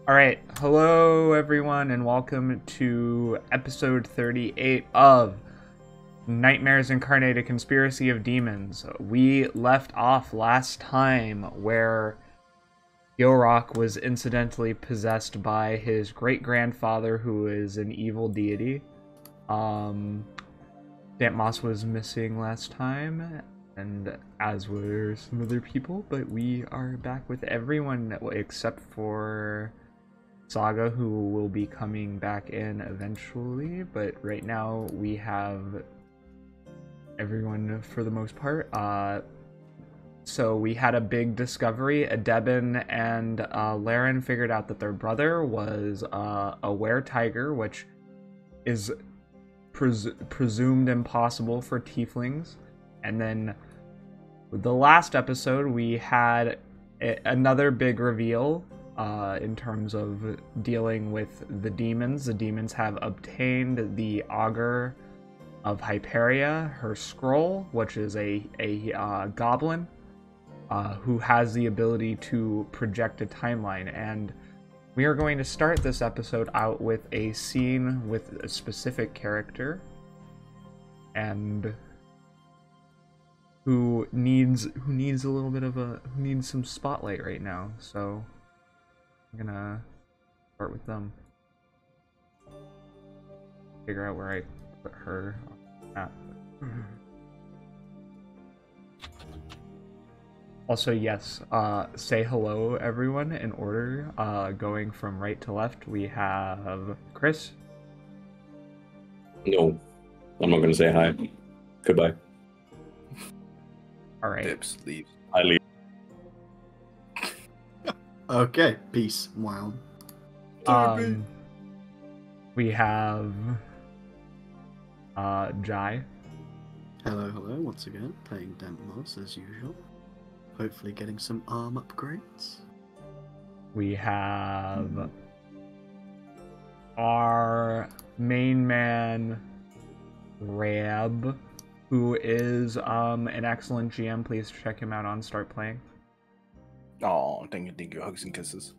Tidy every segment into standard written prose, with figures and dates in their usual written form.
All right, hello everyone, and welcome to episode 38 of Nightmares Incarnate: A Conspiracy of Demons. We left off last time where Yorok was incidentally possessed by his great-grandfather, who is an evil deity. Moss was missing last time, and as were some other people, but we are back with everyone except for Saga, who will be coming back in eventually, but right now we have everyone for the most part. So we had a big discovery. Adebin and Laren figured out that their brother was a were-tiger, which is presumed impossible for tieflings. And then the last episode we had another big reveal in terms of dealing with the demons. The demons have obtained the Augur of Hyperia, her scroll, which is a goblin who has the ability to project a timeline. And we are going to start this episode out with a scene with a specific character and who needs a little bit of who needs some spotlight right now. So I'm gonna start with them. Figure out where I put her at. Also, yes, say hello, everyone, in order. Going from right to left, we have Chris. No, I'm not gonna say hi. Goodbye. All right. Dips, leave. I leave. Okay, peace. Wow. We have Jai. Hello, once again, playing Moss as usual. Hopefully getting some arm upgrades. We have our main man, Rab, who is an excellent GM. Please check him out on Start Playing. Oh, thank you. Hugs and kisses.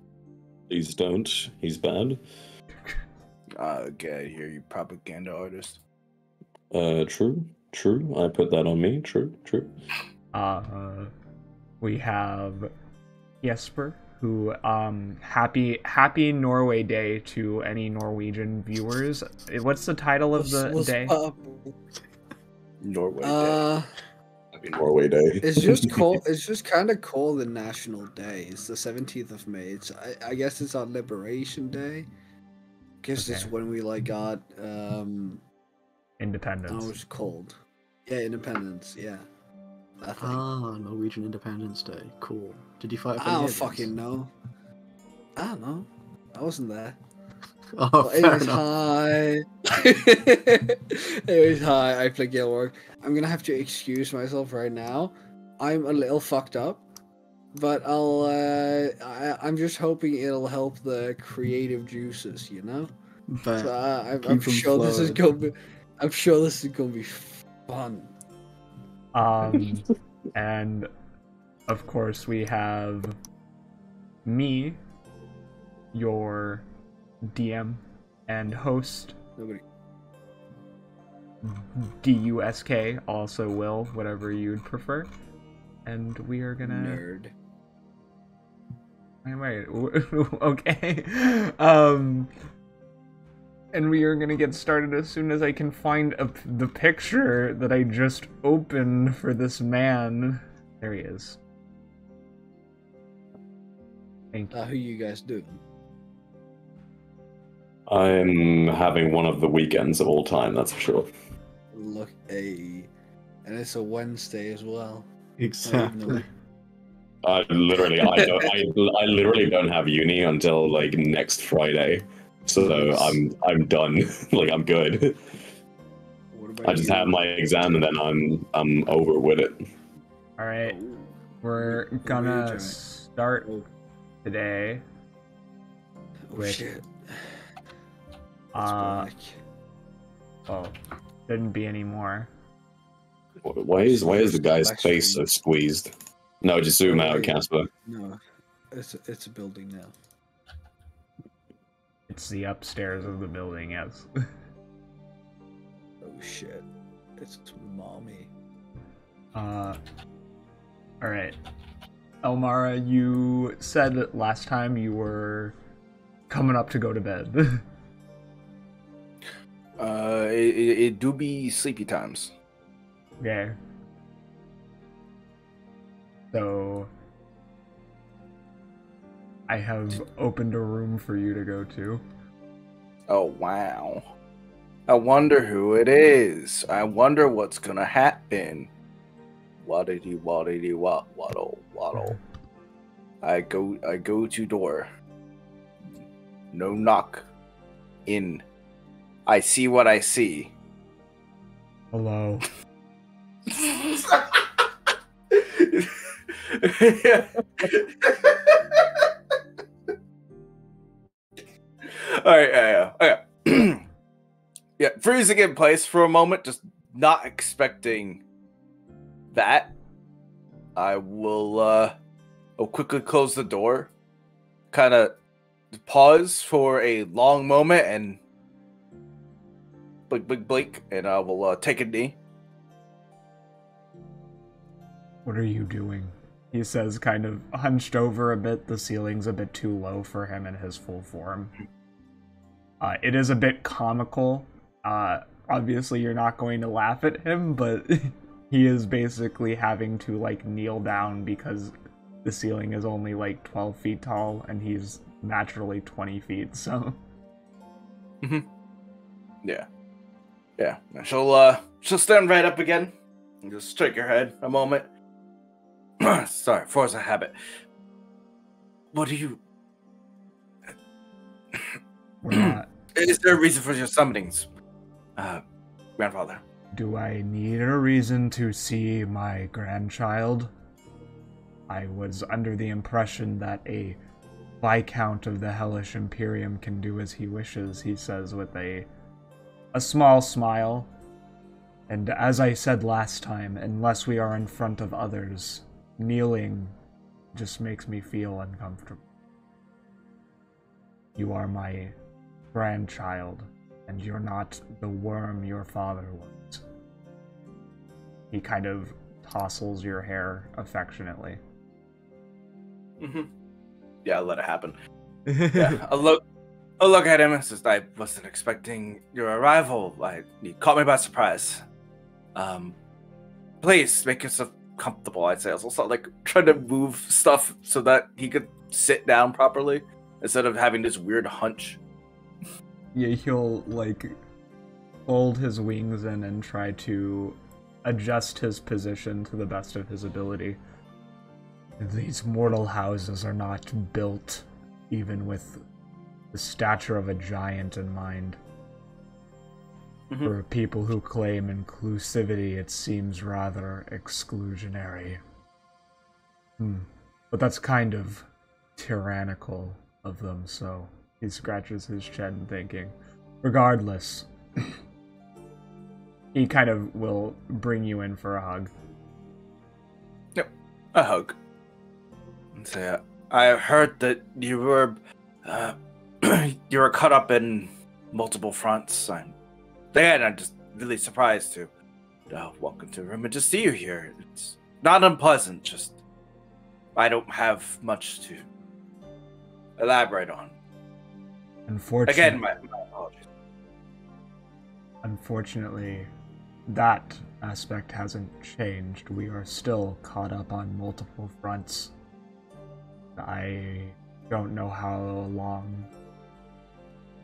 Please don't. He's bad. Get here, you propaganda artist. True. I put that on me. True. We have Jesper, who happy Norway Day to any Norwegian viewers. What's the title of the day? Norway Day. Happy Norway Day. It's just called. It's just kind of called the National Day. It's the 17th of May. It's I guess it's our Liberation Day. Guess it's when we got Independence. Oh, it's called. Yeah, Independence. Yeah. Norwegian Independence Day. Cool. Did you fight for I don't aliens? fucking know. I don't know. I wasn't there. Oh, But fair anyways, enough. hi. Anyways, hi. I play Gilmore. I'm gonna have to excuse myself right now. I'm a little fucked up, but I'm just hoping it'll help the creative juices, you know. But So I'm sure this is gonna be. I'm sure this is gonna be fun. And of course we have me, your DM and host. Nobody. DUSK, also Will, whatever you'd prefer. And we are gonna Nerd. Wait. Okay. And we are gonna get started as soon as I can find the picture that I just opened for this man. There he is. Thank you. Who you guys doing? I'm having one of the weekends of all time, that's for sure. Look, and it's a Wednesday as well. exactly. I literally don't have uni until next Friday, so I'm done. I'm good. What about I just you? have my exam and then I'm over with it. All right, Oh, we're Rage gonna on. start Oh. today. Oh With- shit. Oh, shouldn't be anymore. Why is the guy's face so squeezed? No, just zoom out, Casper. No, it's a building now. It's the upstairs of the building, yes. Oh shit. It's mommy. Alright. Elmara, you said last time you were coming up to go to bed. It do be sleepy times. Okay. So I have opened a room for you to go to. Oh wow. I wonder who it is. I wonder what's gonna happen. Waddity waddity waddle waddle. I go to door. No knock. In. I see what I see. Hello. Alright, okay. Yeah, freezing in place for a moment, just not expecting that. I'll quickly close the door, kind of pause for a long moment, and blink, and I will take a knee. What are you doing? He says, kind of hunched over a bit. The ceiling's a bit too low for him in his full form. It is a bit comical. Obviously, you're not going to laugh at him, but he is basically having to, like, kneel down because the ceiling is only, like, 12 feet tall, and he's naturally 20 feet, so... Yeah. She'll stand right up again and just shake her head a moment. Sorry, force a habit. What do you... We're not... Is there a reason for your summonings, grandfather? Do I need a reason to see my grandchild? I was under the impression that a Viscount of the Hellish Imperium can do as he wishes, he says with a small smile. And as I said last time, unless we are in front of others, kneeling just makes me feel uncomfortable. You are my grandchild, and you're not the worm your father was. He kind of tousles your hair affectionately. Yeah, I'll let it happen. Yeah, I'll look at him and says, I wasn't expecting your arrival. You caught me by surprise. Please make yourself comfortable, I'd say. I was also like trying to move stuff so that he could sit down properly instead of having this weird hunch. Yeah, he'll like fold his wings in and try to adjust his position to the best of his ability. These mortal houses are not built even with the stature of a giant in mind. For people who claim inclusivity, it seems rather exclusionary. But that's kind of tyrannical of them, so he scratches his chin thinking. Regardless, he kind of will bring you in for a hug. Yep, a hug. And say, I heard that you were caught up in multiple fronts. Again, I'm just really surprised to walk into the room and just see you here. It's not unpleasant, just I don't have much to elaborate on. Unfortunately, Again, my apologies. Unfortunately, that aspect hasn't changed. We are still caught up on multiple fronts. I don't know how long.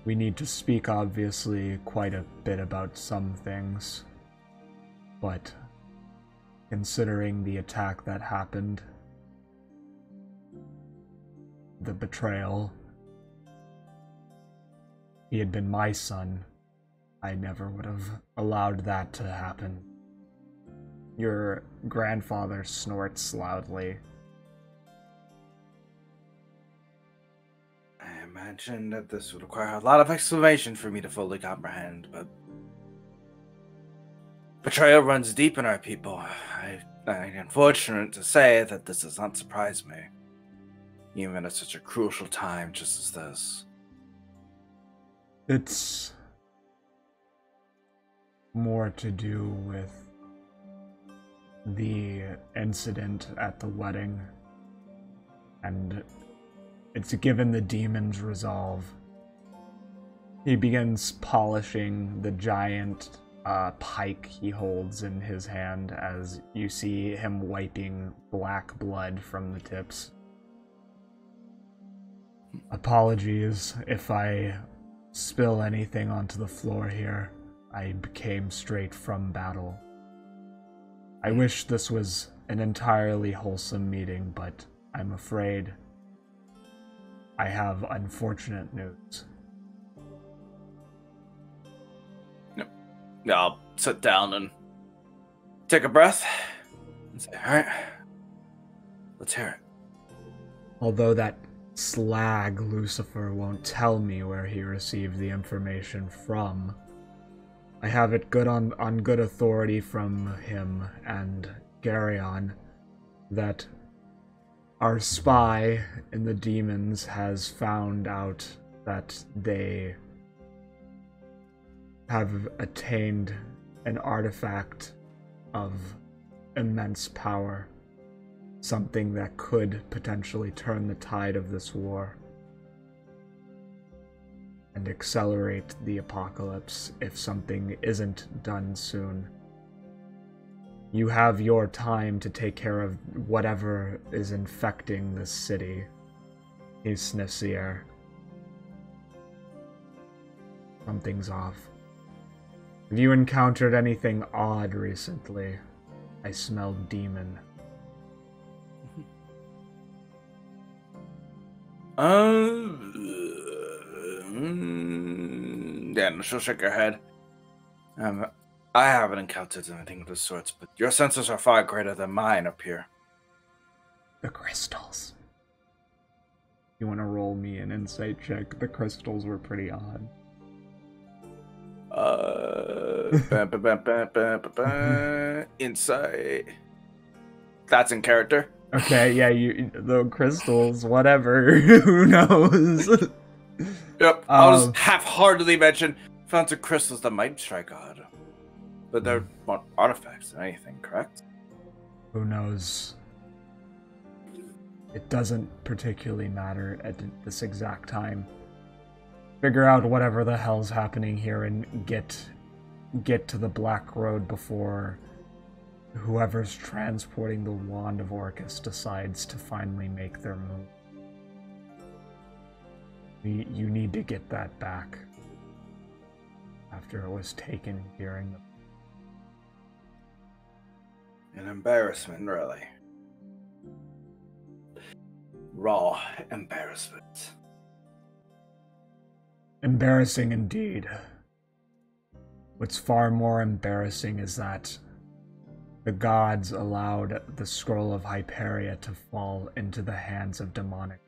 We need to speak, obviously, quite a bit about some things. But considering the attack that happened, the betrayal, he had been my son. I never would have allowed that to happen. Your grandfather snorts loudly. I imagine that this would require a lot of explanation for me to fully comprehend, but betrayal runs deep in our people. I'm unfortunate to say that this does not surprise me, even at such a crucial time just as this. It's more to do with the incident at the wedding, and it's given the demon's resolve. He begins polishing the giant pike he holds in his hand as you see him wiping black blood from the tips. Apologies if I spill anything onto the floor here. I came straight from battle. I wish this was an entirely wholesome meeting, but I'm afraid I have unfortunate news. I'll sit down and take a breath and say, alright, let's hear it. Although that slag Lucifer won't tell me where he received the information from, I have it good on good authority from him and Garyon that our spy in the demons has found out that they have attained an artifact of immense power, something that could potentially turn the tide of this war and accelerate the apocalypse if something isn't done soon. You have your time to take care of whatever is infecting this city. He sniffs the air. Something's off. Have you encountered anything odd recently? I smell demon. Yeah, she'll shake her head. I haven't encountered anything of the sorts, but your senses are far greater than mine up here. The crystals. You want to roll me an insight check? The crystals were pretty odd. Insight. That's in character. Okay, yeah, the crystals, whatever. Who knows? Yep, I'll just half-heartedly mention found some crystals that might strike odd. But they're more artifacts than anything, correct? Who knows? It doesn't particularly matter at this exact time. Figure out whatever the hell's happening here and get to the Black Road before whoever's transporting the Wand of Orcus decides to finally make their move. You need to get that back after it was taken during the... An embarrassment, really. Raw embarrassment. Embarrassing indeed. What's far more embarrassing is that the gods allowed the Scroll of Hyperia to fall into the hands of demonic.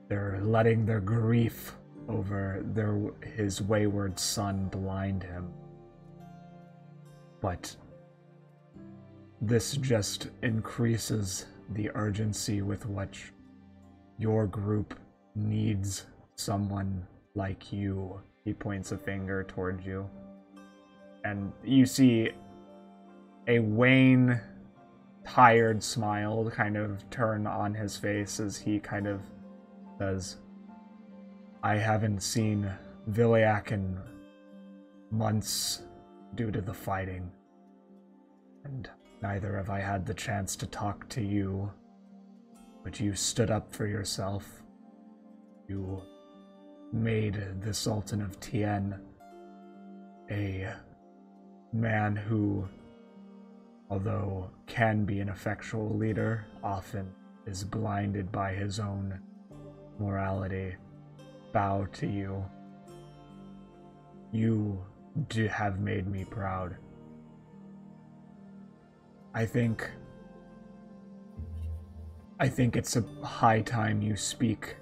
They're letting their grief over his wayward son blind him. But this just increases the urgency with which your group needs someone like you. He points a finger towards you. And you see a wan, tired smile kind of turn on his face as he kind of says, I haven't seen Viliac in months due to the fighting. And neither have I had the chance to talk to you. But you stood up for yourself. You made the Sultan of Tien a man who, although can be an effectual leader, often is blinded by his own morality. Bow to you. You have made me proud. I think it's a high time you speak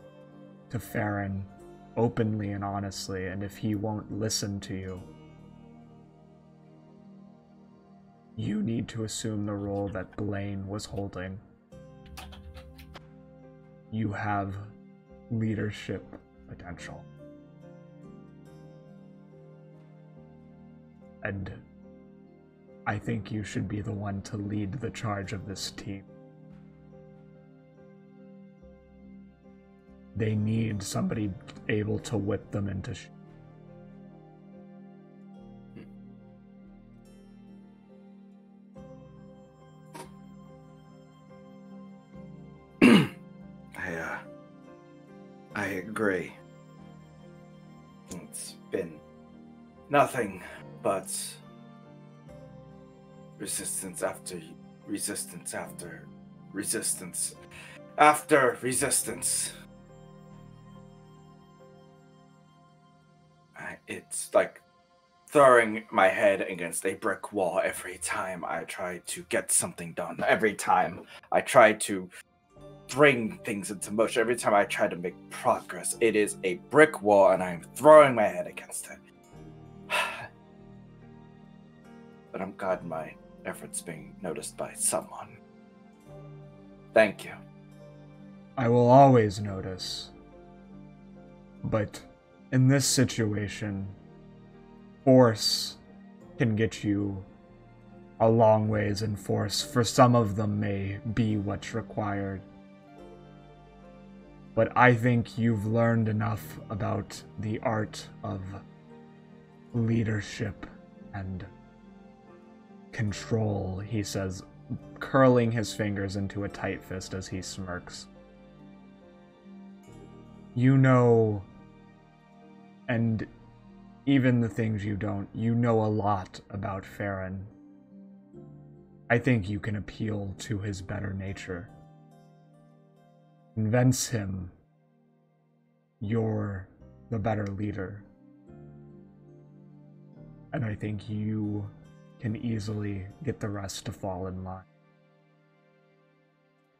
to Farron openly and honestly, and if he won't listen to you, you need to assume the role that Blaine was holding. You have leadership potential. And I think you should be the one to lead the charge of this team. They need somebody able to whip them into I agree. It's been nothing but resistance after resistance after resistance after resistance. It's like throwing my head against a brick wall every time I try to get something done. Every time I try to bring things into motion, every time I try to make progress, it is a brick wall and I'm throwing my head against it. But I'm glad my efforts being noticed by someone. Thank you. I will always notice. But in this situation, force can get you a long ways, and force for some of them may be what's required. But I think you've learned enough about the art of leadership and control, he says, curling his fingers into a tight fist as he smirks. You know, and even the things you don't, you know a lot about Farron. I think you can appeal to his better nature. Convince him you're the better leader. And I think you can easily get the rest to fall in line.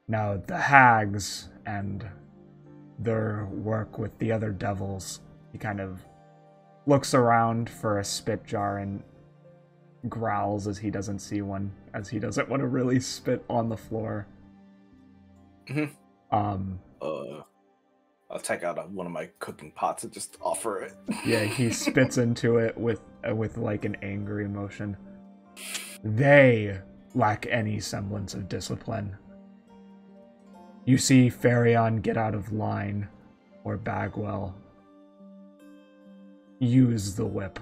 Now, the hags and their work with the other devils, he kind of looks around for a spit jar and growls as he doesn't see one, as he doesn't want to really spit on the floor. I'll take out one of my cooking pots and just offer it. Yeah, he spits into it with like an angry motion. They lack any semblance of discipline. You see Farion get out of line, or Bagwell use the whip.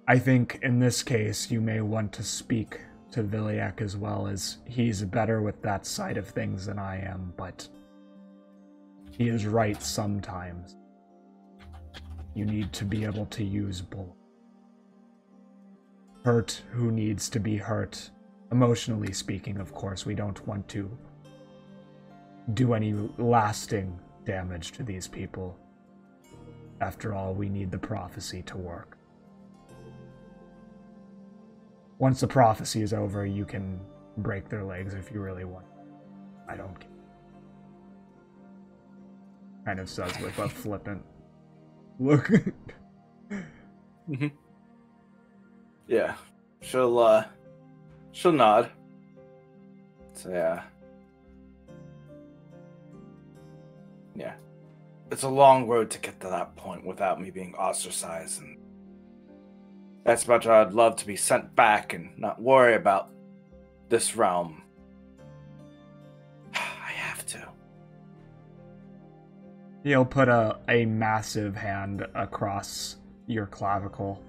I think in this case you may want to speak to Viliac as well, as he's better with that side of things than I am, but he is right sometimes. You need to be able to use both. Hurt who needs to be hurt. Emotionally speaking, of course, we don't want to do any lasting damage to these people. After all, we need the prophecy to work. Once the prophecy is over, you can break their legs if you really want. I don't care. Kind of says with a flippant look. Yeah. She'll nod. So yeah. Yeah. It's a long road to get to that point without me being ostracized, and that's much I'd love to be sent back and not worry about this realm. I have to. He'll put a massive hand across your clavicle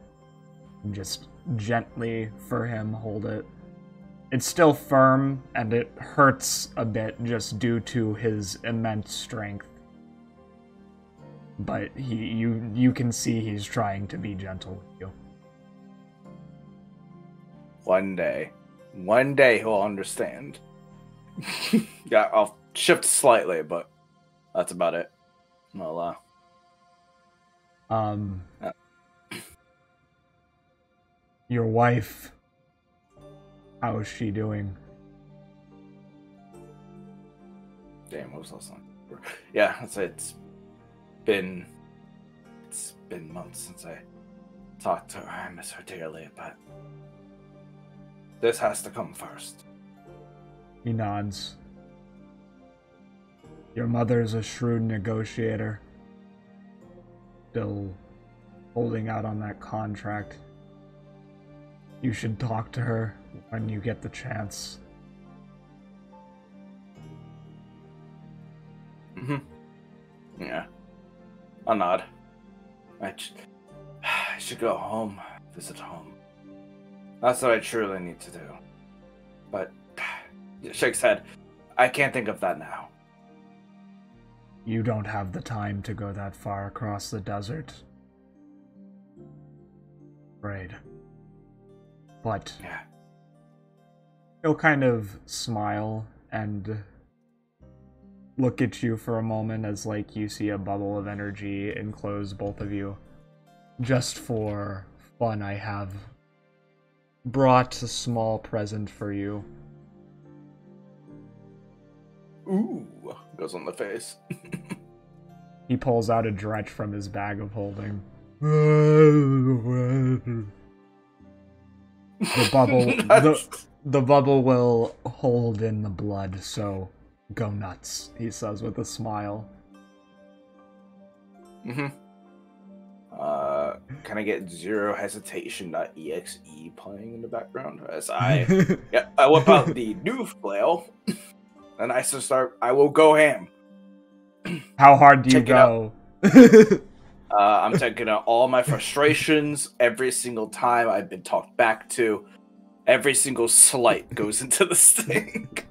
and just gently for him hold it. It's still firm and it hurts a bit just due to his immense strength. But you can see he's trying to be gentle with you. One day he'll understand. Yeah, I'll shift slightly, but that's about it. I'll, Your wife, how is she doing? Damn, what was last time? Yeah, I'd say it's been months since I talked to her. I miss her dearly, but this has to come first. He nods. Your mother's a shrewd negotiator. Still holding out on that contract. You should talk to her when you get the chance. Yeah. I'll nod. I should go home. Visit home. That's what I truly need to do. But, shakes head. I can't think of that now. You don't have the time to go that far across the desert. Afraid. But Yeah. he'll kind of smile and look at you for a moment as like you see a bubble of energy enclose both of you. Just for fun, I have brought a small present for you. Ooh, goes on the face. He pulls out a dretch from his bag of holding. The bubble, the bubble will hold in the blood, so go nuts, he says with a smile. Can I get Zero Hesitation.exe playing in the background as I whip out the new flail and I will go ham. How hard do you Check it go? I'm taking out all my frustrations every single time I've been talked back to. Every single slight goes into the stink.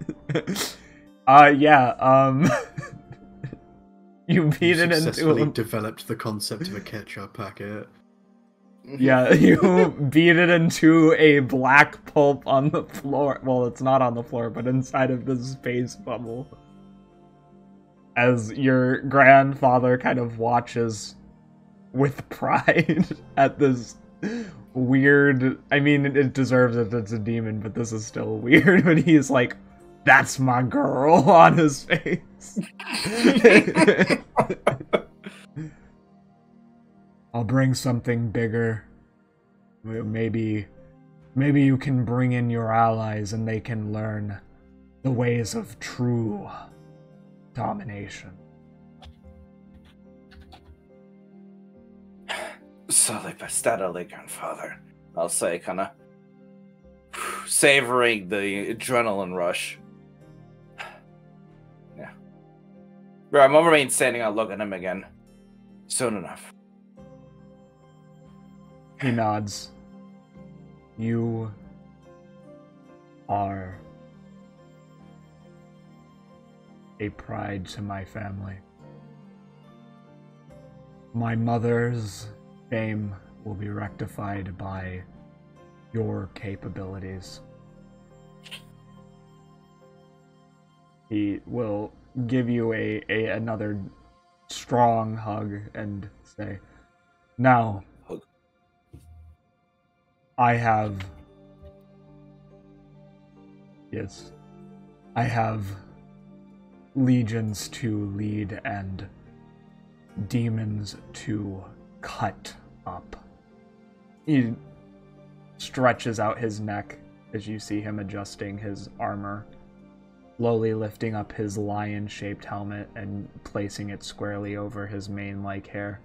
You beat it into successfully developed the concept of a ketchup packet. Yeah, you beat it into a black pulp on the floor. Well, it's not on the floor, but inside of the space bubble. As your grandfather kind of watches with pride at this weird... I mean, it deserves it, it's a demon, but this is still weird when he's like, "That's my girl," on his face. I'll bring something bigger. Maybe you can bring in your allies and they can learn the ways of true domination. Slowly but steadily, grandfather. I'll say, kind of savoring the adrenaline rush. Yeah. Bro, I'm gonna remain standing out, looking at him again. Soon enough. He nods. You are a pride to my family. My mother's fame will be rectified by your capabilities. He will give you another strong hug and say, "Now, I have legions to lead and demons to cut up." He stretches out his neck as you see him adjusting his armor, slowly lifting up his lion-shaped helmet and placing it squarely over his mane-like hair.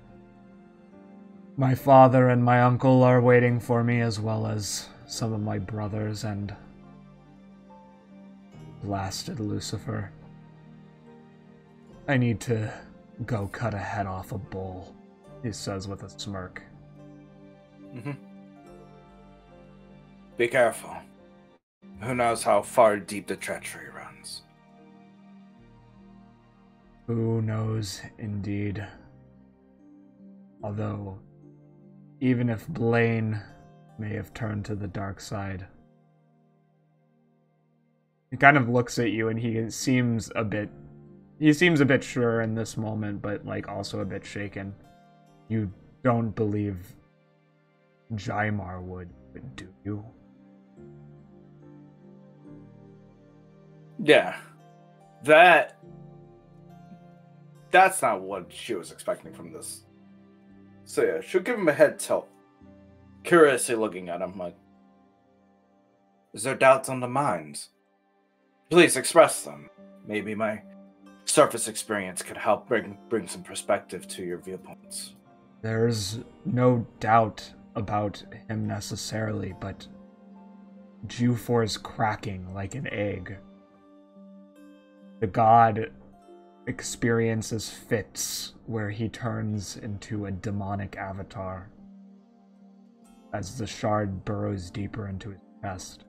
My father and my uncle are waiting for me, as well as some of my brothers and blasted Lucifer. I need to go cut a head off a bull, he says with a smirk. Be careful. Who knows how far deep the treachery runs? Who knows, indeed. Although, even if Blaine may have turned to the dark side, he kind of looks at you and he seems a bit sure in this moment, but like also a bit shaken. You don't believe Jaimar would, do you? Yeah. That's not what she was expecting from this. So yeah, she'll give him a head tilt. Curiously looking at him like, is there doubts on the minds? Please express them. Maybe my surface experience could help bring some perspective to your viewpoints. There's no doubt about him necessarily, but Jufor's cracking like an egg. The god experiences fits where he turns into a demonic avatar as the shard burrows deeper into his chest,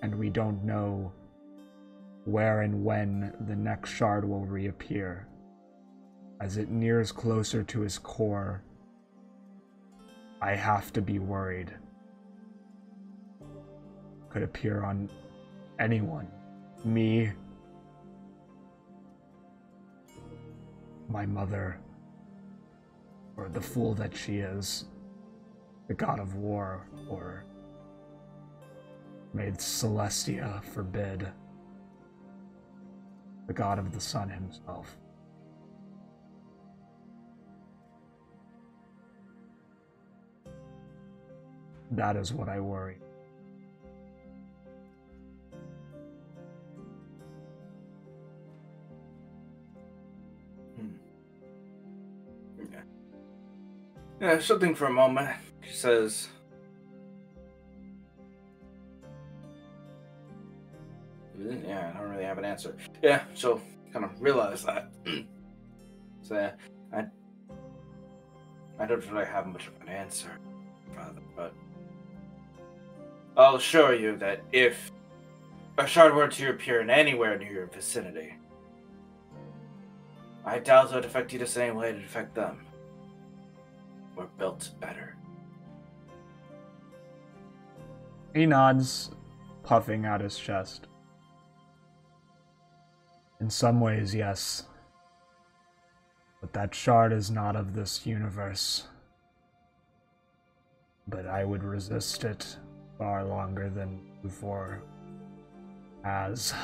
and we don't know where and when the next shard will reappear. As it nears closer to his core, I have to be worried. Could appear on anyone. Me, my mother, or the fool that she is, the god of war, or may Celestia forbid, the god of the sun himself. That is what I worry. Yeah, she'll think for a moment. She says, yeah, I don't really have an answer. Yeah, she'll kind of realize that. So, I don't really have much of an answer, Father, but I'll assure you that if a shard were to appear in anywhere near your vicinity, I doubt it would affect you the same way it would affect them. We're built better. He nods, puffing out his chest. In some ways, yes. But that shard is not of this universe. But I would resist it far longer than before. As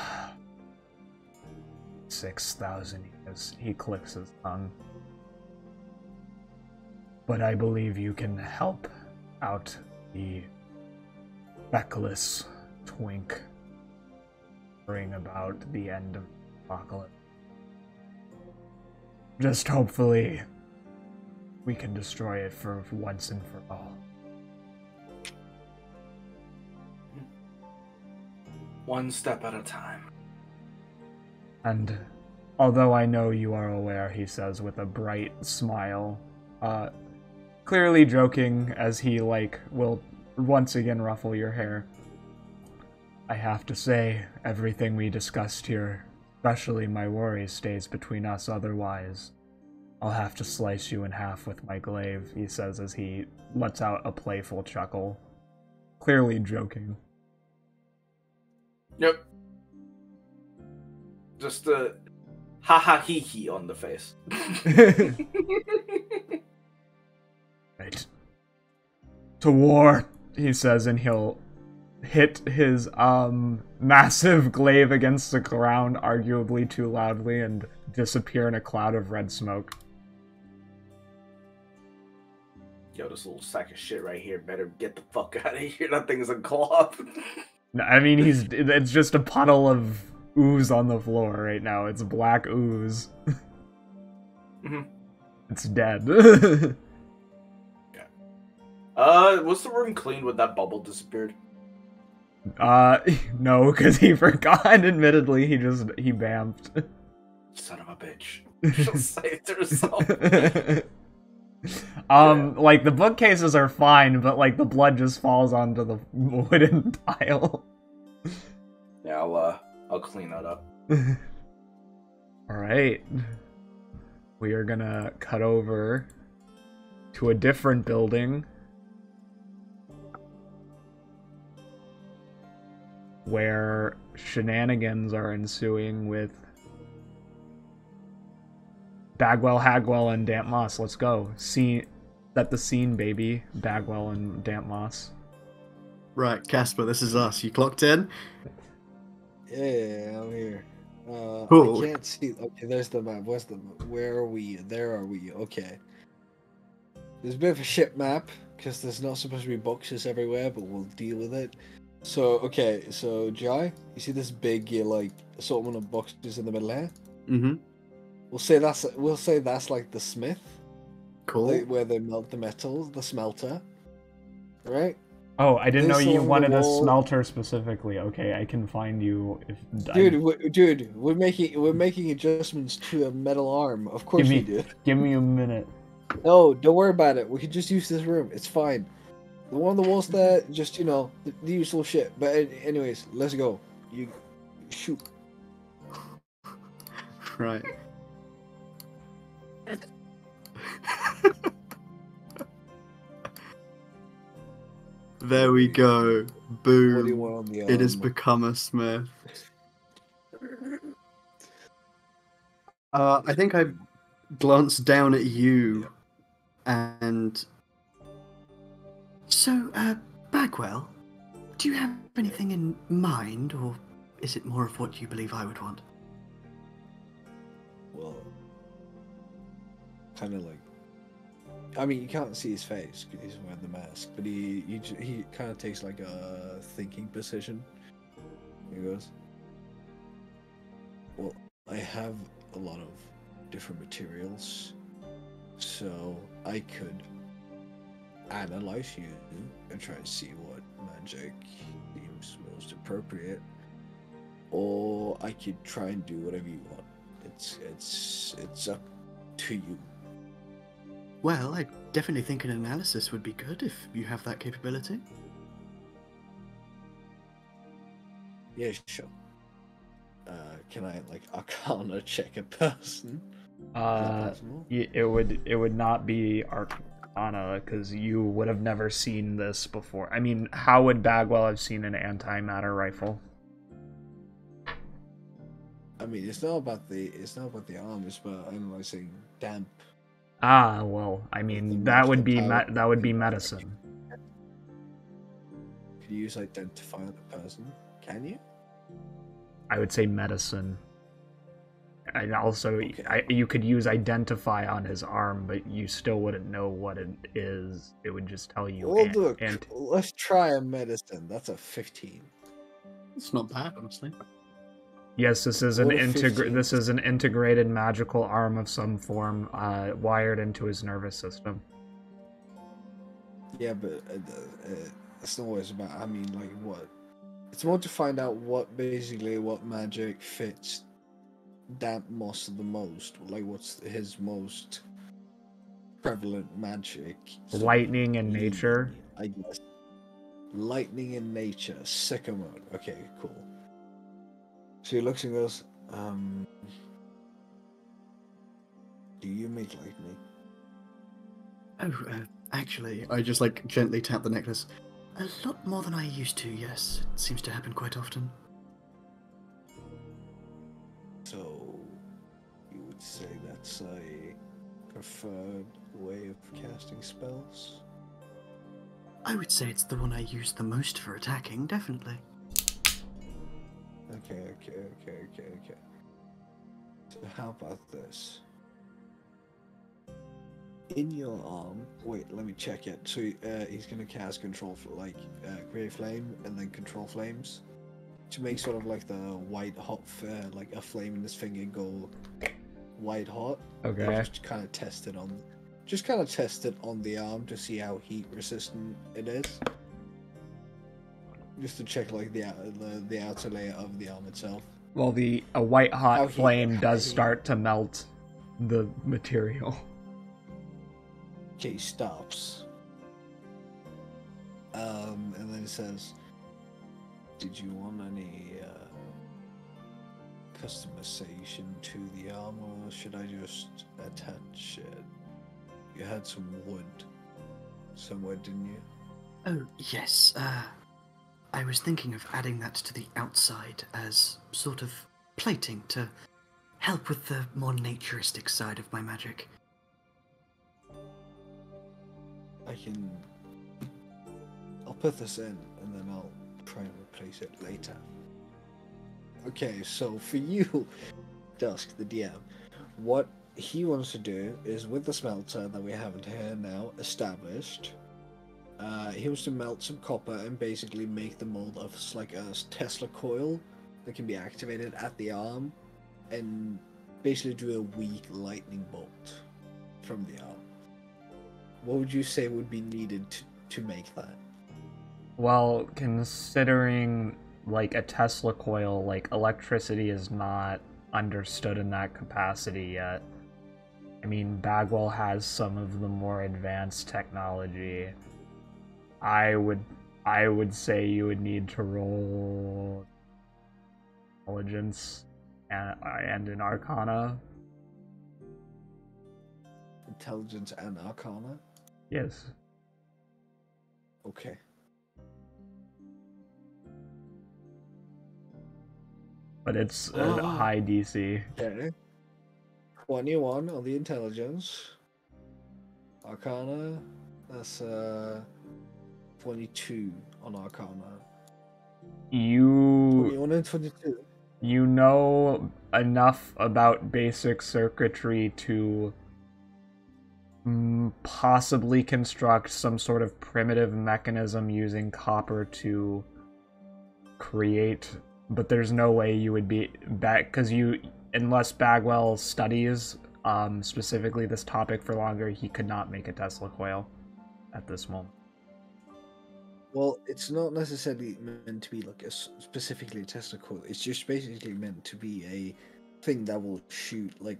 6,000 years. He clicks his tongue. But I believe you can help out the feckless twink, bring about the end of the apocalypse. Just hopefully we can destroy it for once and for all. One step at a time. And although I know you are aware, he says with a bright smile, clearly joking as he, will once again ruffle your hair. I have to say, everything we discussed here, especially my worry, stays between us, otherwise I'll have to slice you in half with my glaive, he says as he lets out a playful chuckle. Clearly joking. Yep. Just a ha-ha-hee-hee on the face. Right. To war, he says, and he'll hit his massive glaive against the ground arguably too loudly and disappear in a cloud of red smoke. Yo, this little sack of shit right here better get the fuck out of here. That thing is a cloth. No, I mean, it's just a puddle of ooze on the floor right now. It's black ooze. Mm-hmm. It's dead. Was the room clean when that bubble disappeared? No, because he forgot, admittedly. He bamfed. Son of a bitch. She'll say it to herself. The bookcases are fine, but, the blood just falls onto the wooden tile. Yeah, I'll clean that up. Alright. We are gonna cut over to a different building where shenanigans are ensuing with Bagwell, Hagwell, and Damp Moss. Let's go. Set the scene, baby. Bagwell and Damp Moss. Right, Casper, this is us. You clocked in? Yeah, I'm here. Cool. I can't see. Okay, there's the map. Where are we? There are we. Okay. There's a bit of a ship map because there's not supposed to be boxes everywhere, but we'll deal with it. So, okay, so Jai, you see this big, assortment of boxes in the middle here? Mm-hmm. we'll say that's like the smith, Cool. where they melt the metals, the smelter, right? Oh, I didn't know This you along the wanted a wall- smelter specifically. Okay, I can find you if. Dude, we're making adjustments to a metal arm. Of course we do. Give me a minute. No, don't worry about it. We can just use this room. It's fine. The one on the walls there, just the usual shit. But anyways, let's go. You shoot. Right. There we go. Boom. What do you want on the arm? It has become a smith. I think I glanced down at you and... So, Bagwell, do you have anything in mind, or is it more of what you believe I would want? Well, kind of like. I mean, you can't see his face because he's wearing the mask, but he kind of takes like a thinking position. He goes, "Well, I have a lot of different materials, so I could analyze you and try to see what magic seems most appropriate, or I could try and do whatever you want. It's up to you." Well, I definitely think an analysis would be good if you have that capability. Yeah, sure. Can I like Arcana check a person? Is that possible? It would not be Arcana because you would have never seen this before. I mean, how would Bagwell have seen an antimatter rifle? I mean, it's not about the arm. It's about analyzing damp. Ah, well, I mean that would be medicine. Could you use identify the person? Can you? I would say medicine. And also, Okay. you could use identify on his arm, but you still wouldn't know what it is. It would just tell you. Well, look, let's try a medicine. That's a 15. It's not bad, honestly. Yes, this is What a 15. This is an integrated magical arm of some form, wired into his nervous system. Yeah, but that's not what it's about. I mean, like, what? It's more to find out what magic fits damp moss the most. Like, what's his most prevalent magic? Lightning in nature. I guess. Lightning in nature. Sicko mode. Okay, cool. So he looks and goes, do you make lightning? Oh, actually, I just like gently tap the necklace. A lot more than I used to, yes. It seems to happen quite often. So, you would say that's a preferred way of casting spells? I would say it's the one I use the most for attacking, definitely. Okay. So how about this? In your arm, wait, let me check it. So he's gonna cast control for create flame and then control flames to make sort of like the white hot, like a flame in his finger go white hot. Okay. Just kind of test it on the arm to see how heat resistant it is. Just to check like the outer layer of the arm itself. Well, a white hot How flame does start to melt the material. Okay, he stops. And then he says, "Did you want any customization to the arm, or should I just attach it? You had some wood somewhere, didn't you?" Oh, yes, I was thinking of adding that to the outside as sort of plating to help with the more naturistic side of my magic. I'll put this in and then I'll try and replace it later. Okay, so for you, Dusk, the DM, what he wants to do is with the smelter that we have in here now established, he wants to melt some copper and basically make the mold of like a Tesla coil that can be activated at the arm and basically do a weak lightning bolt from the arm. What would you say would be needed to make that? Well, considering like a Tesla coil, like electricity is not understood in that capacity yet. I mean, Bagwell has some of the more advanced technology. I would say you would need to roll intelligence and an arcana. Intelligence and arcana? Yes. Okay. But it's a high DC. Okay. 21 on the intelligence. Arcana, that's 22 on arcana. 21 and 22. You know enough about basic circuitry to possibly construct some sort of primitive mechanism using copper to create, but there's no way you would be back, because unless Bagwell studies specifically this topic for longer, he could not make a Tesla coil at this moment. Well, it's not necessarily meant to be like specifically a Tesla coil. It's just basically meant to be a thing that will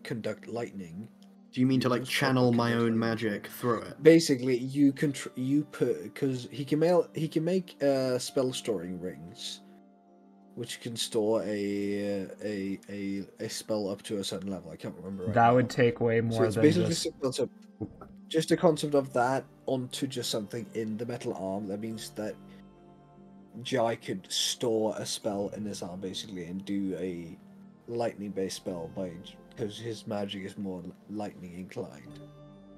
conduct lightning. Do you mean to like channel my own magic through it? Basically, because he can make spell storing rings, which can store a spell up to a certain level. I can't remember right now. That would take way more it's than basically just a concept of that onto just something in the metal arm. That means that Jai could store a spell in his arm basically and do a lightning-based spell because his magic is more lightning inclined.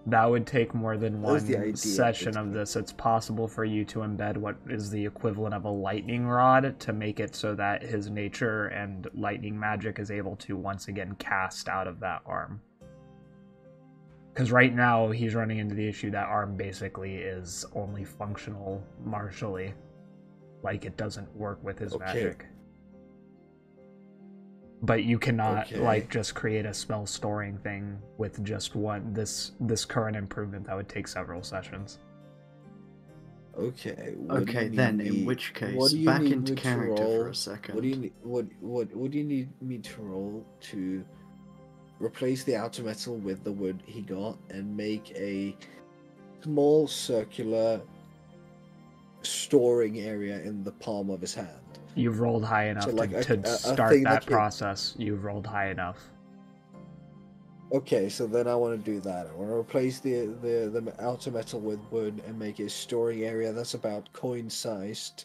That would take more than one idea, session of this. It's possible for you to embed what is the equivalent of a lightning rod to make it so that his nature and lightning magic is able to once again cast out of that arm. Because right now he's running into the issue that arm basically is only functional martially. Like it doesn't work with his magic. But you cannot just create a spell storing thing with just one this current improvement. That would take several sessions. Okay. In which case, back into character for a second. What do you need me to roll to replace the outer metal with the wood he got and make a small circular storing area in the palm of his hand? You've rolled high enough to start that process. You've rolled high enough. Okay, so then I want to do that. I want to replace the outer metal with wood and make a storing area that's about coin-sized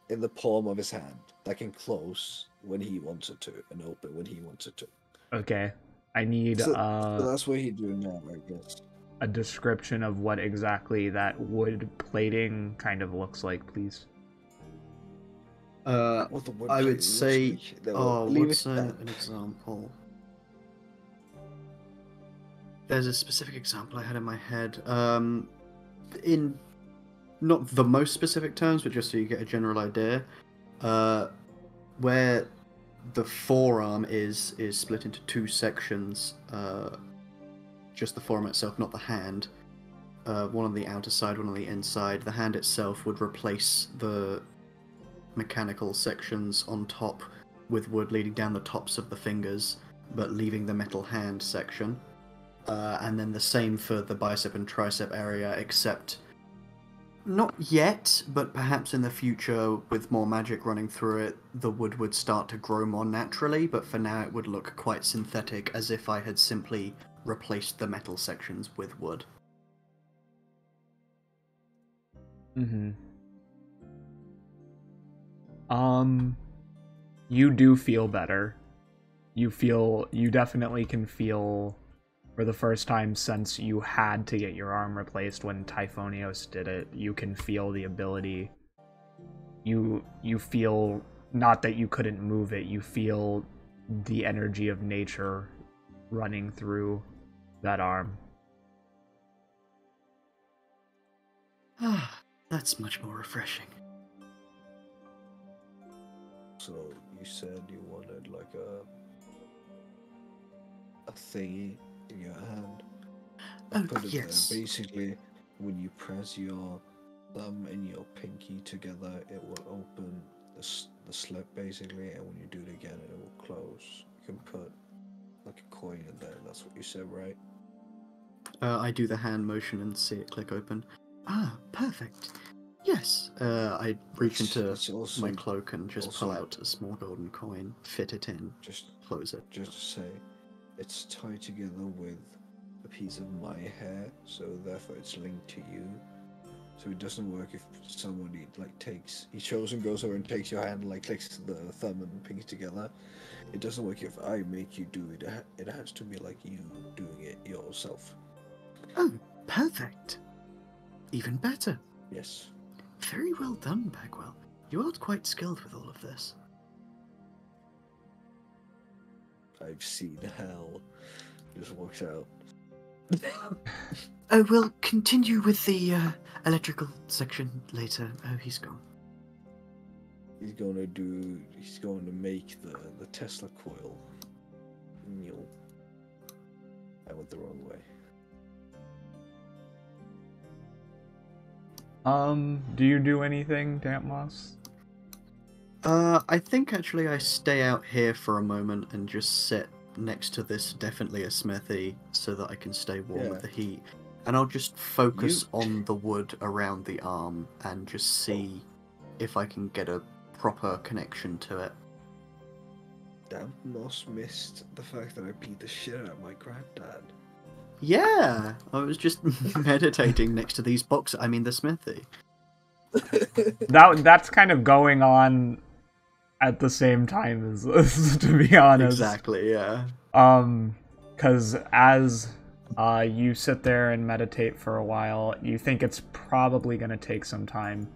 in the palm of his hand that can close when he wants it to and open when he wants it to. Okay, I need so that's what he's doing now, I guess. A description of what exactly that wood plating kind of looks like, please. I would say. What's an example? There's a specific example I had in my head. In not the most specific terms, but just so you get a general idea, where the forearm is split into two sections. Just the forearm itself, not the hand. One on the outer side, one on the inside. The hand itself would replace the mechanical sections on top with wood leading down the tops of the fingers, but leaving the metal hand section. And then the same for the bicep and tricep area, except not yet, but perhaps in the future with more magic running through it, the wood would start to grow more naturally, but for now it would look quite synthetic, as if I had simply replaced the metal sections with wood. You do feel better. You definitely can feel, for the first time since you had to get your arm replaced when Typhonios did it, you can feel the ability. You feel, not that you couldn't move it, you feel the energy of nature running through that arm. That's much more refreshing. So you said you wanted like a a thingy in your hand. Oh, Put it yes. there. Basically, when you press your thumb and your pinky together, it will open the slip basically, and when you do it again, it will close. You can put like a coin in there. That's what you said, right? I do the hand motion and see it click open. Ah, perfect. Yes. I reach into It's also my cloak and just pull also- out a small golden coin, fit it in, just close it. just to say, it's tied together with a piece of my hair, so therefore it's linked to you. So it doesn't work if somebody like takes he shows and goes over and takes your hand and like clicks the thumb and pinky together. It doesn't work if I make you do it. It has to be like you doing it yourself. Oh, perfect. Even better. Yes. Very well done, Bagwell. You are quite skilled with all of this. I've seen hell. Just walks out. Oh, we'll continue with the electrical section later. Oh, he's gone. He's going to make the Tesla coil. Mule. I went the wrong way. Do you do anything, Damp Moss? I think actually I stay out here for a moment and just sit next to this, definitely a smithy, so that I can stay warm with the heat. And I'll just focus on the wood around the arm and just see if I can get a proper connection to it. Damn, Moss missed the fact that I beat the shit out of my granddad. Yeah, I was just meditating next to these boxes. I mean, the smithy. That's kind of going on at the same time as this, to be honest. Exactly, yeah. Because as you sit there and meditate for a while, you think it's probably going to take some time.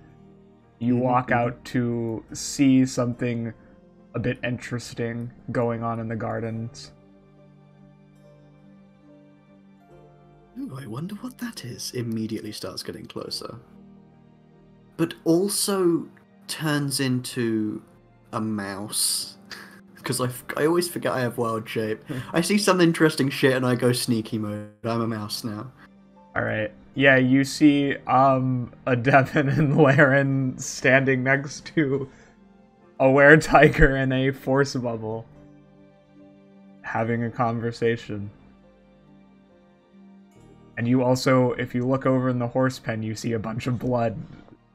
You walk out to see something a bit interesting going on in the gardens. Ooh, I wonder what that is. Immediately starts getting closer. But also turns into a mouse. Because I always forget I have wild shape. I see some interesting shit and I go sneaky mode. I'm a mouse now. Alright. Yeah, you see a Devin and Laren standing next to a were-tiger and a force bubble, having a conversation. And you also, if you look over in the horse pen, you see a bunch of blood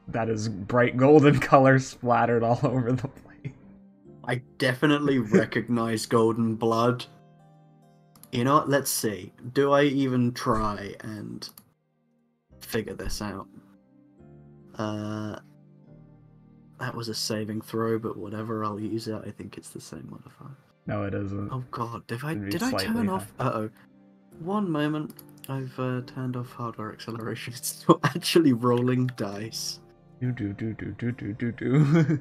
that is bright golden color splattered all over the place. I definitely recognize golden blood. You know what? Let's see. Do I even try and figure this out? That was a saving throw, but whatever, I'll use it. I think it's the same modifier. No, it isn't. Oh god, did It'd be I turn slightly off? high. Uh-oh. One moment. I've turned off hardware acceleration. It's not actually rolling dice. Do.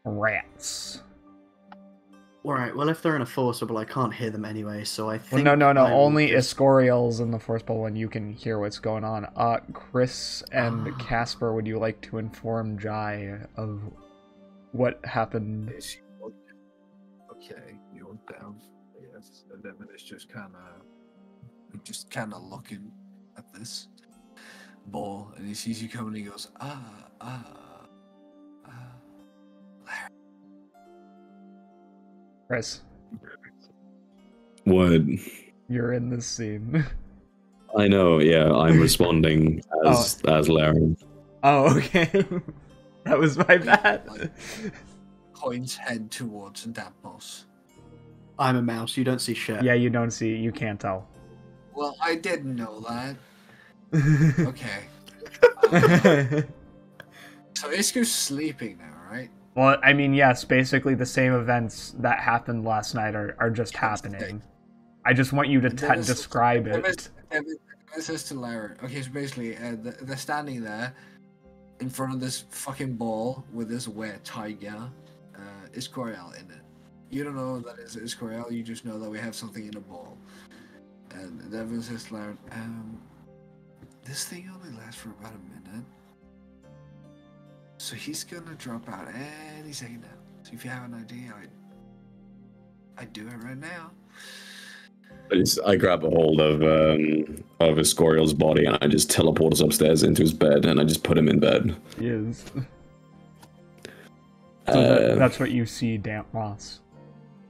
Rats. Alright, well if they're in a forcible, I can't hear them anyway, so I think... Well, no. I will Only just... Escorial's in the force bowl and you can hear what's going on. Chris and Casper, would you like to inform Jai of what happened? Okay, you're down. Yes, and then it's just kind of looking at this ball, and he sees you coming, and he goes, Chris, What? you're in this scene. I know, yeah, I'm responding as Laren. Oh, okay. That was my bad. points head towards Dampos. I'm a mouse, you don't see shit. Yeah, you don't see, you can't tell. Well, I didn't know that. Okay. So Isku's sleeping now, right? Well, I mean, yes, basically the same events that happened last night are just happening. I just want you to describe it. It says to Lara, okay, so basically, they're standing there in front of this fucking ball with this wet tiger, Iscorial in it. You don't know that it's Iscorial, you just know that we have something in a ball. And Devin says to Lara, this thing only lasts for about a minute. So he's gonna drop out any second now. So if you have an idea, I'd do it right now. I grab a hold of Escorial's body and I just teleport us upstairs into his bed and I just put him in bed. Yes. So that's what you see, Damp Moss.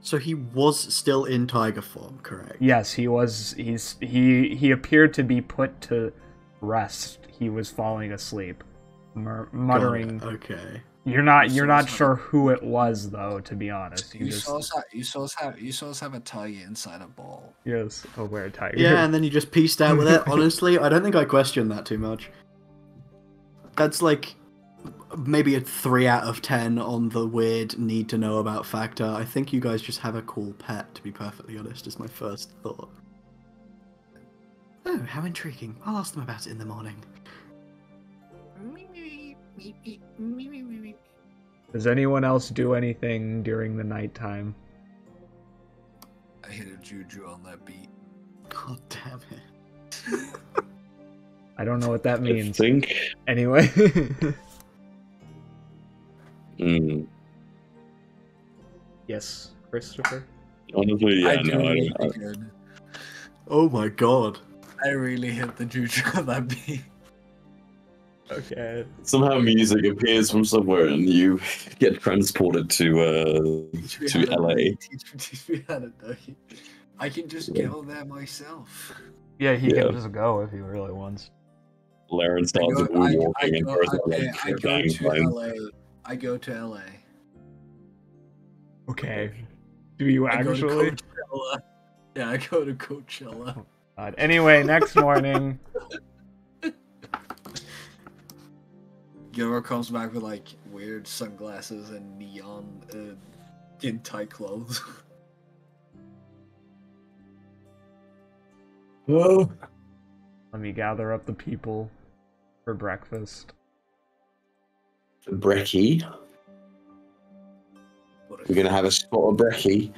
So he was still in tiger form, correct? Yes, he was. He appeared to be put to rest. He was falling asleep, muttering. Okay. You're not sure who it was, though. To be honest, You saw us have a tiger inside a ball. Yes, a tiger. Yeah, and then you just pieced out with it. Honestly, I don't think I question that too much. That's like maybe a 3 out of 10 on the weird need to know about factor. I think you guys just have a cool pet, to be perfectly honest, is my first thought. Oh, how intriguing. I'll ask them about it in the morning. Does anyone else do anything during the nighttime? I hit a juju on that beat. God damn it. I don't know what that means. I think. Anyway. Yes, Christopher? Honestly, yeah, I do really I good. Oh my god. I really hit the juju on that beat. Okay. somehow music appears from somewhere and you get transported to LA. Teach me how to do it. I can just go there myself. Yeah, he Yeah. can just go if he really wants. Laren starts walking and I go to LA. Okay. Do you I go to actually? Coachella. Yeah, I go to Coachella. Anyway, next morning. Gilroy comes back with like weird sunglasses and neon in tight clothes. Whoa. Let me gather up the people for breakfast. Brekkie. We're gonna have a spot of brekkie.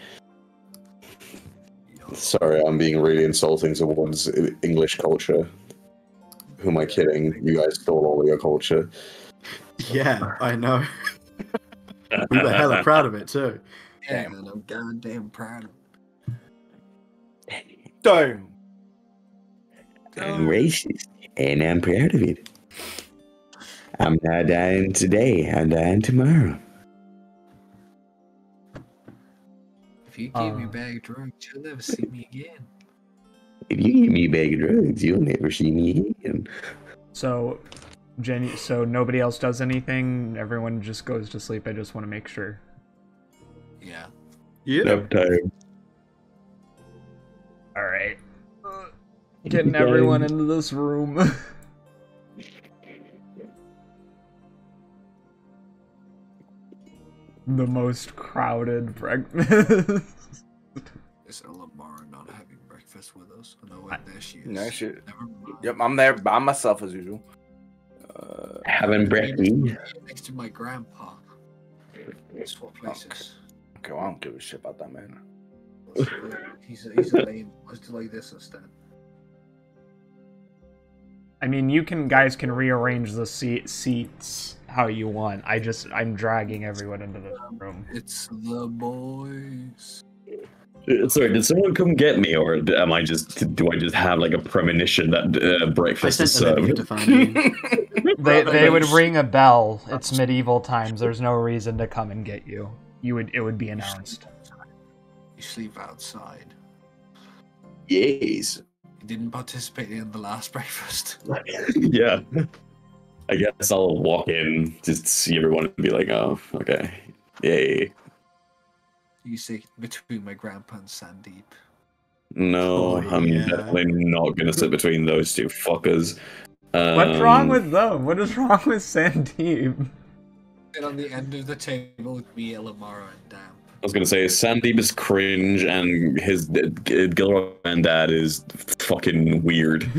Sorry, I'm being really insulting towards English culture. Who am I kidding? You guys stole all of your culture. Yeah, I know. We were hella proud of it too. Yeah, man, I'm goddamn proud of it. Damn. I'm racist, and I'm proud of it. I'm not dying today, I'm dying tomorrow. If you give me a bag of drugs, you'll never see me again. If you give me a bag of drugs, you'll never see me again. So, Jenny. So nobody else does anything. Everyone just goes to sleep. I just want to make sure. Yeah. Yeah. Nap time. All right. Getting everyone into this room. The most crowded breakfast. Is Elemara not having breakfast with us? Oh, no, wait, there she is. No shit. Never mind. Yep, I'm there by myself as usual. Having brekkie. Next to my grandpa. Swap places. Okay, well, I don't give a shit about that man. He's a lame. Let's do like this instead. I mean, guys can rearrange the seats how you want. I'm dragging everyone into the room. It's the boys. Sorry, did someone come get me, or do I just have like a premonition that I breakfast is sent a served? to find you. They would ring a bell. It's medieval times. There's no reason to come and get you. It would be announced. You sleep outside. Yes. You didn't participate in the last breakfast. Yeah. I guess I'll walk in, just see everyone and be like, oh, okay. Yay. You sit between my grandpa and Sandeep. No, Oh, I'm yeah. definitely not gonna sit between those two fuckers. What's wrong with them? What is wrong with Sandeep? Sit on the end of the table with me, Elemara, and Damp. I was gonna say Sandeep is cringe and his Gilroy and Dad is fucking weird.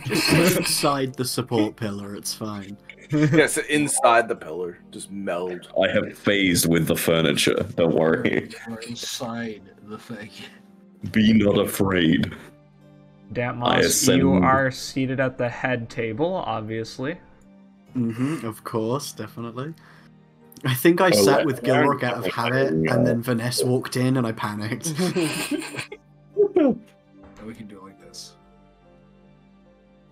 Just inside the support pillar, it's fine. Yes, inside the pillar. Just meld. I have phased with the furniture, don't worry. You're inside the thing. Be not afraid. Moss, ascend- you are seated at the head table, obviously. Of course, definitely. I think I Oh, sat yeah. with Gilrock out of habit, and then Vanessa walked in, and I panicked. We can do it like this.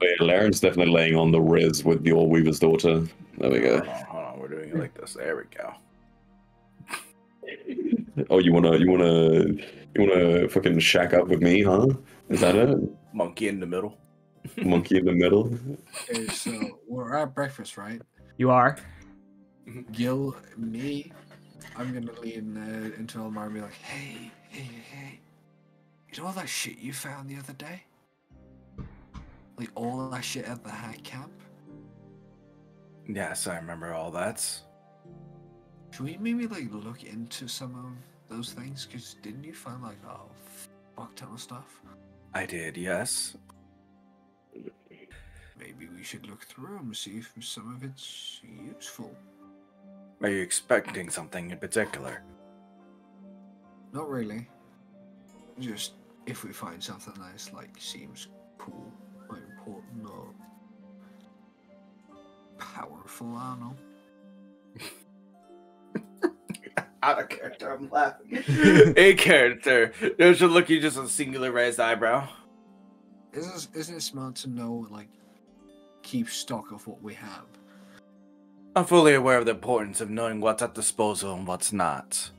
Wait, Laren's definitely laying on the Riz with the Old Weaver's daughter. There we go. Hold on. We're doing it like this. There we go. Oh, you wanna fucking shack up with me, huh? Is that it? Monkey in the middle. Monkey in the middle? Okay, so we're at breakfast, right? You are? Gil, me, I'm gonna lean into Elemara and be like, hey, you know all that shit you found the other day? Like all of that shit at the hack camp? Yes, I remember all that. Should we maybe like look into some of those things? Because didn't you find like a fuck ton of stuff? I did, yes. Maybe we should look through them, see if some of it's useful. Are you expecting something in particular? Not really. Just if we find something that's like seems cool or important or powerful, I don't know. Out of character, I'm laughing. In character, there's a look you just a singular raised eyebrow. Isn't it smart to know, like, keep stock of what we have? I'm fully aware of the importance of knowing what's at disposal and what's not.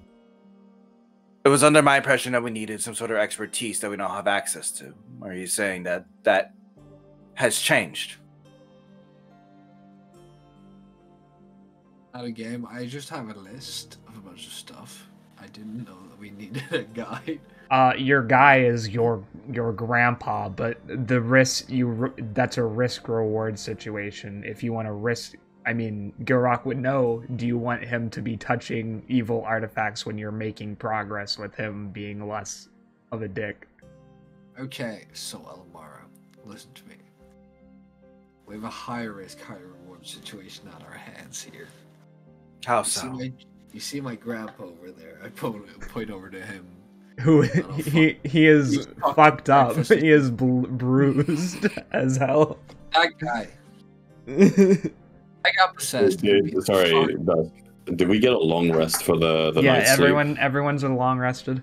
It was under my impression that we needed some sort of expertise that we don't have access to. Are you saying that that has changed? Not a game. I just have a list of a bunch of stuff. I didn't know that we needed a guide. Your guy is your grandpa, but the risk that's a risk reward situation. If you want to risk, I mean, Gilrock would know. Do you want him to be touching evil artifacts when you're making progress with him being less of a dick? Okay, so Elemara, listen to me. We have a high risk, high reward situation on our hands here. How so? You see my grandpa over there. I point over to him. Who he is fucked up. He is bruised as hell. That guy. I got possessed. Sorry, did we get a long rest for the yeah, night's sleep? everyone's long rested.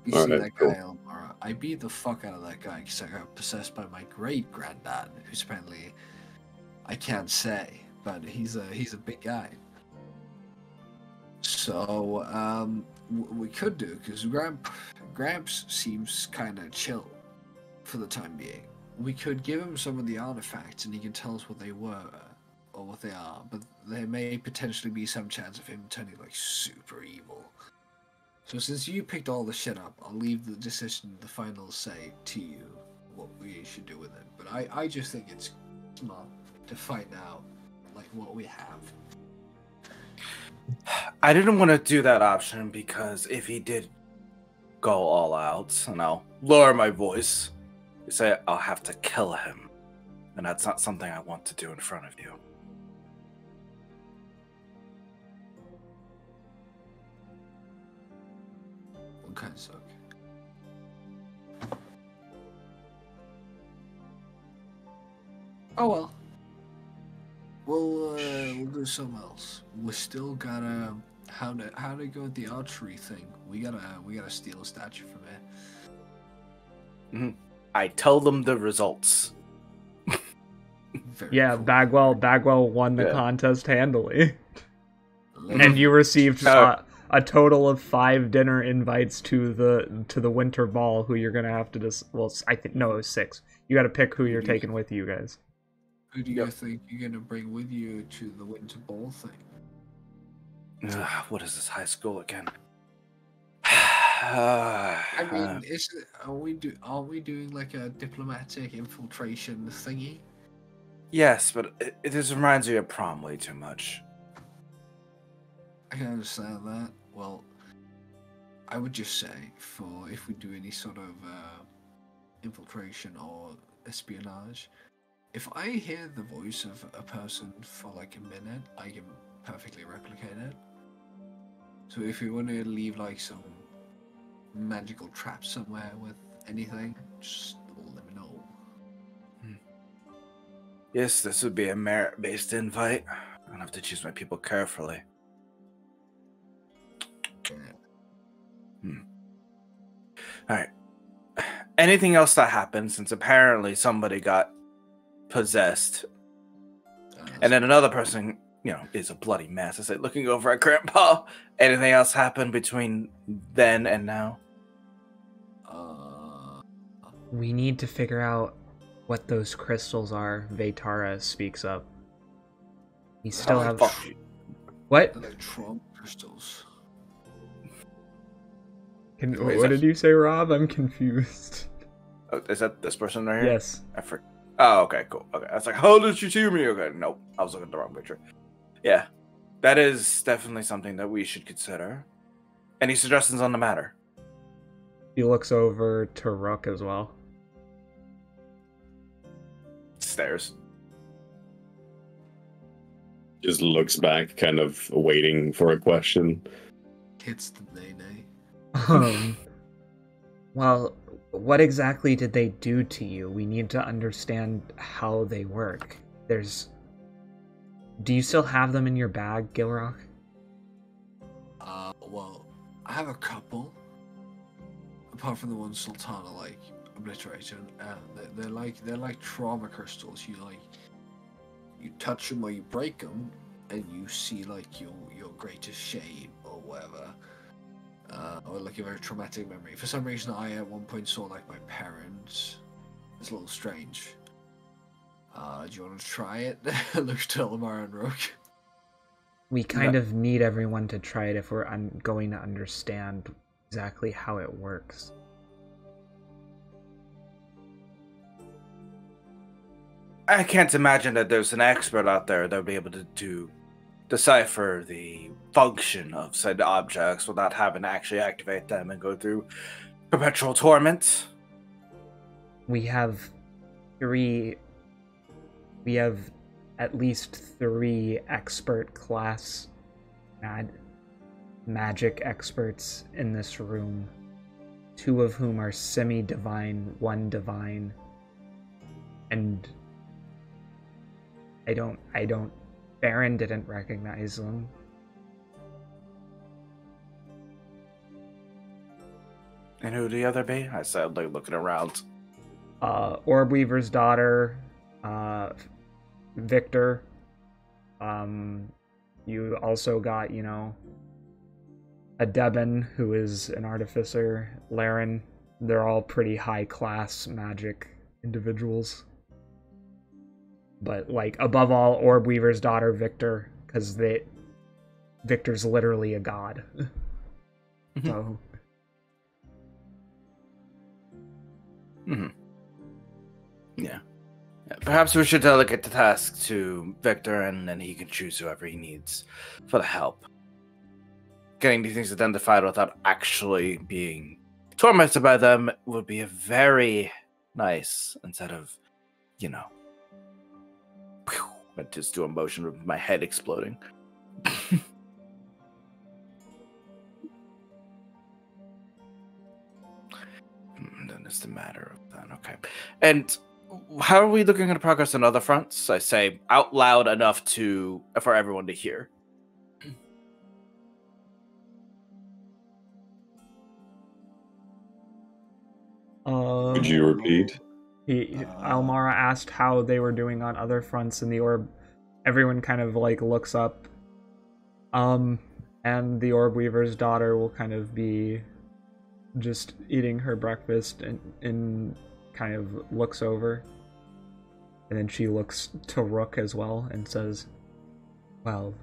You see Alright, that cool. guy, Elemara. I beat the fuck out of that guy because I got possessed by my great granddad, who's apparently I can't say, but he's a big guy. So what we could do, because Gramps seems kind of chill for the time being. We could give him some of the artifacts, and he can tell us what they were or what they are. But there may potentially be some chance of him turning like super evil. So since you picked all the shit up, I'll leave the decision, the final say, to you. What we should do with it. But I just think it's smart to find out like what we have. I didn't want to do that option because if he did go all out, and I'll lower my voice, you say I'll have to kill him. And that's not something I want to do in front of you. What kind of suck? Oh well. We'll do something else. We still gotta how to go with the archery thing. We gotta steal a statue from it. Mm-hmm. I tell them the results. Very Yeah, cool. Bagwell won the Yeah. contest handily, Let and me- you received Uh, a total of 5 dinner invites to the winter ball. Who you're gonna have to I think no, it was 6. You got to pick who you're taking with you guys. Who do you think you're gonna bring with you to the winter ball thing? What is this, high school again? I mean, are we doing like a diplomatic infiltration thingy? Yes, but it just reminds me of prom way too much. I can understand that. Well, I would just say if we do any sort of infiltration or espionage, if I hear the voice of a person for like a minute, I can perfectly replicate it. So if you want to leave like some magical trap somewhere with anything, just let Yes, this would be a merit-based invite. I'll have to choose my people carefully. Alright. Anything else that happened, since apparently somebody got possessed, and then another person, is a bloody mess. I said, looking over at Grandpa, anything else happened between then and now? We need to figure out what those crystals are. Veitara speaks up. We still have... What? Electron crystals. What did you say, Rob? I'm confused. Oh, is that this person right here? Yes. Oh, okay, cool. Okay, I was like, how did you see me? Okay, nope, I was looking at the wrong picture. Yeah, that is definitely something that we should consider. Any suggestions on the matter? He looks over to Rook as well. Stares. Just looks back, kind of waiting for a question. Hits the nay-nay. Well, what exactly did they do to you? We need to understand how they work. Do you still have them in your bag, Gilrock? Well, I have a couple. Apart from the one Sultana obliterated. They're like trauma crystals. You touch them or you break them, and you see your greatest shame or whatever. Or a very traumatic memory. For some reason, I at one point saw my parents. It's a little strange. Do you want to try it? Looks to Elemara and Rook. We kind of need everyone to try it if we're going to understand exactly how it works. I can't imagine that there's an expert out there that would be able to decipher the function of said objects without having to actually activate them and go through perpetual torment. We have at least 3 expert class magic experts in this room, 2 of whom are semi-divine, 1 divine, and Baron didn't recognize them. And who would the other be? I said, looking around. Orbweaver's daughter, Victor. You also got, a Deben, who is an artificer, Laren. They're all pretty high-class magic individuals. But, above all, Orbweaver's daughter, Victor, because Victor's literally a god. So... Yeah. Perhaps we should delegate the task to Victor, and then he can choose whoever he needs for the help. Getting these things identified without actually being tormented by them would be a very nice, instead of, I just do a motion with my head exploding. Then it's the matter of that. Okay. And how are we looking at progress on other fronts? I say out loud enough for everyone to hear. Could you repeat? Almara asked how they were doing on other fronts in the orb. Everyone kind of looks up. And the Orb Weaver's daughter will kind of be just eating her breakfast and kind of looks over. And then she looks to Rook as well and says, well,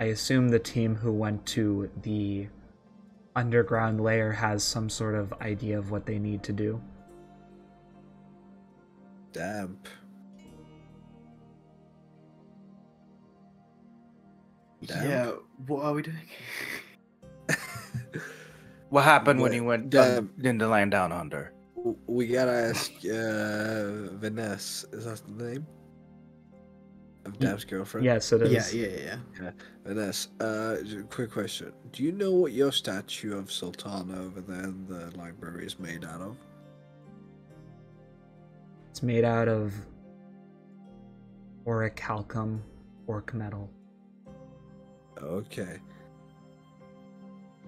I assume the team who went to the underground lair has some sort of idea of what they need to do. Damp. Yeah, what are we doing? What happened when you went into land down under? We gotta ask Vaness. Is that the name? Of Dab's girlfriend? Yes, it is. Yeah. Vaness, quick question. Do you know what your statue of Sultana over there in the library is made out of? It's made out of orichalcum, orc metal. Okay.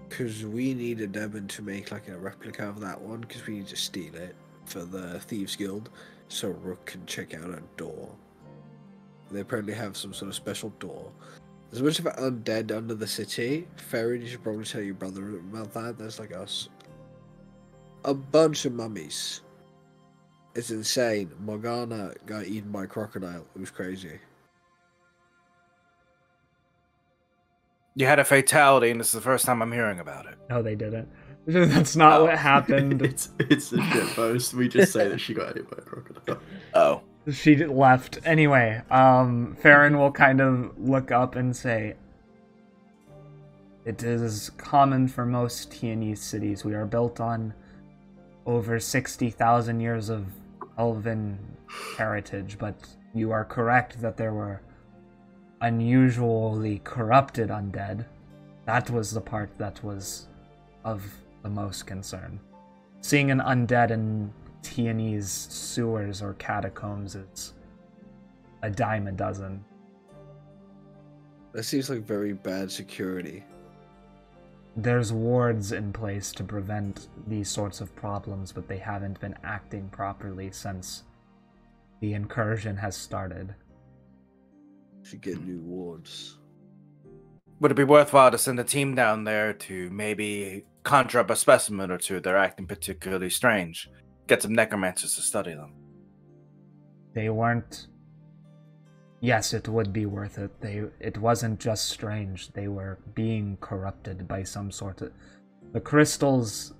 Because we need a demon to make like a replica of that one, because we need to steal it for the Thieves Guild, so Rook can check out a door. They apparently have some sort of special door. There's a bunch of undead under the city. Ferry, you should probably tell your brother about that. There's like a bunch of mummies. It's insane. Morgana got eaten by a crocodile. It was crazy. You had a fatality, and this is the first time I'm hearing about it. No, they didn't. That's not what happened. it's a shit post. We just say that she got hit by a crocodile. Oh. She left. Anyway, Farron will kind of look up and say, it is common for most Tianese cities. We are built on over 60,000 years of elven heritage, but you are correct that there were unusually corrupted undead. That was the part that was of the most concern. Seeing an undead in Tianese sewers or catacombs is a dime a dozen. That seems like very bad security. There's wards in place to prevent these sorts of problems, but they haven't been acting properly since the incursion has started. Should get new wards. Would it be worthwhile to send a team down there to maybe conjure up a specimen or two that are acting particularly strange? Get some necromancers to study them. They weren't... Yes, it would be worth it. It wasn't just strange. They were being corrupted by some sort of... The crystals...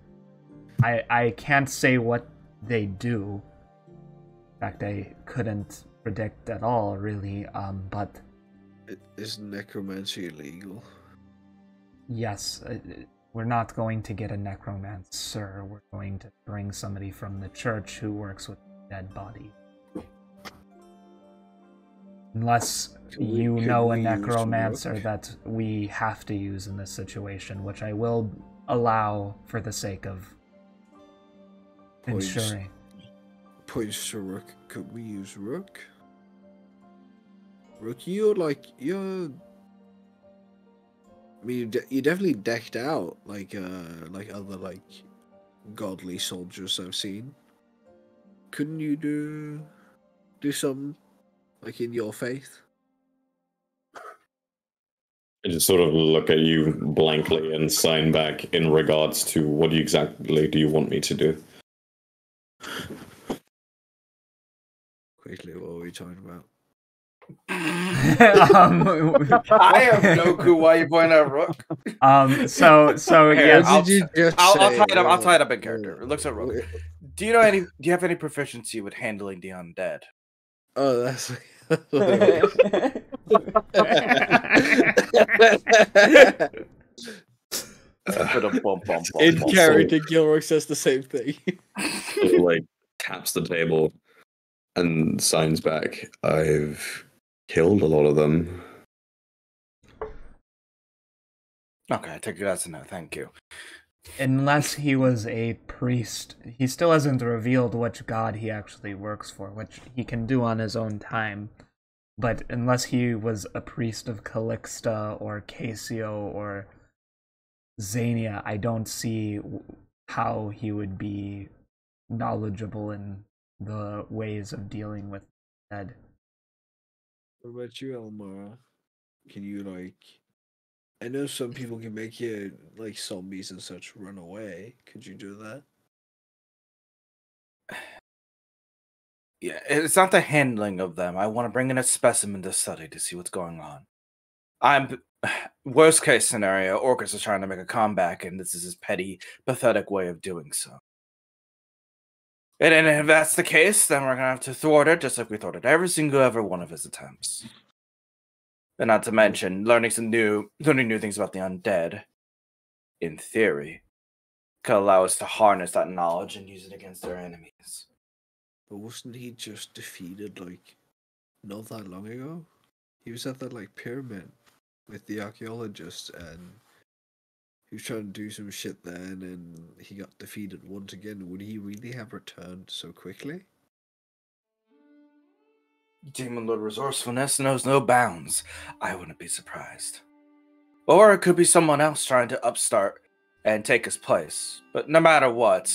I can't say what they do. In fact, I couldn't predict at all, really, but... Is necromancy illegal? Yes, we're not going to get a necromancer. We're going to bring somebody from the church who works with dead body. Unless you know a necromancer that we have to use in this situation, which I will allow for the sake of ensuring. Points to Rook. Could we use Rook? Rook, you're... I mean, you're definitely decked out like other like godly soldiers I've seen. Couldn't you do something like in your faith? I just sort of look at you blankly and sign back in regards to what exactly do you want me to do? Quickly, what are we talking about? I have no clue why you point out Rook. So Here, yes. I'll tie it up in character. It looks at Rook. Do you have any proficiency with handling the undead? Oh, that's in character. Gilroy says the same thing. Sort of like taps the table and signs back. I've killed a lot of them. Okay, I take it as a no. Thank you. Unless he was a priest, he still hasn't revealed which god he actually works for, which he can do on his own time. But unless he was a priest of Calixta or Casio or Xania, I don't see how he would be knowledgeable in the ways of dealing with dead. What about you, Elemara? Can you like... I know some people can make you, like, zombies and such run away. Could you do that? Yeah, it's not the handling of them. I want to bring in a specimen to study to see what's going on. Worst case scenario, Orcus is trying to make a comeback, and this is his petty, pathetic way of doing so. And if that's the case, then we're going to have to thwart it, just like we thwarted every one of his attempts. And not to mention, learning new things about the undead, in theory, could allow us to harness that knowledge and use it against their enemies. But wasn't he just defeated, like, not that long ago? He was at that, like, pyramid with the archaeologists, and he was trying to do some shit then, and he got defeated once again. Would he really have returned so quickly? Demon Lord resourcefulness knows no bounds. I wouldn't be surprised. Or it could be someone else trying to upstart and take his place. But no matter what,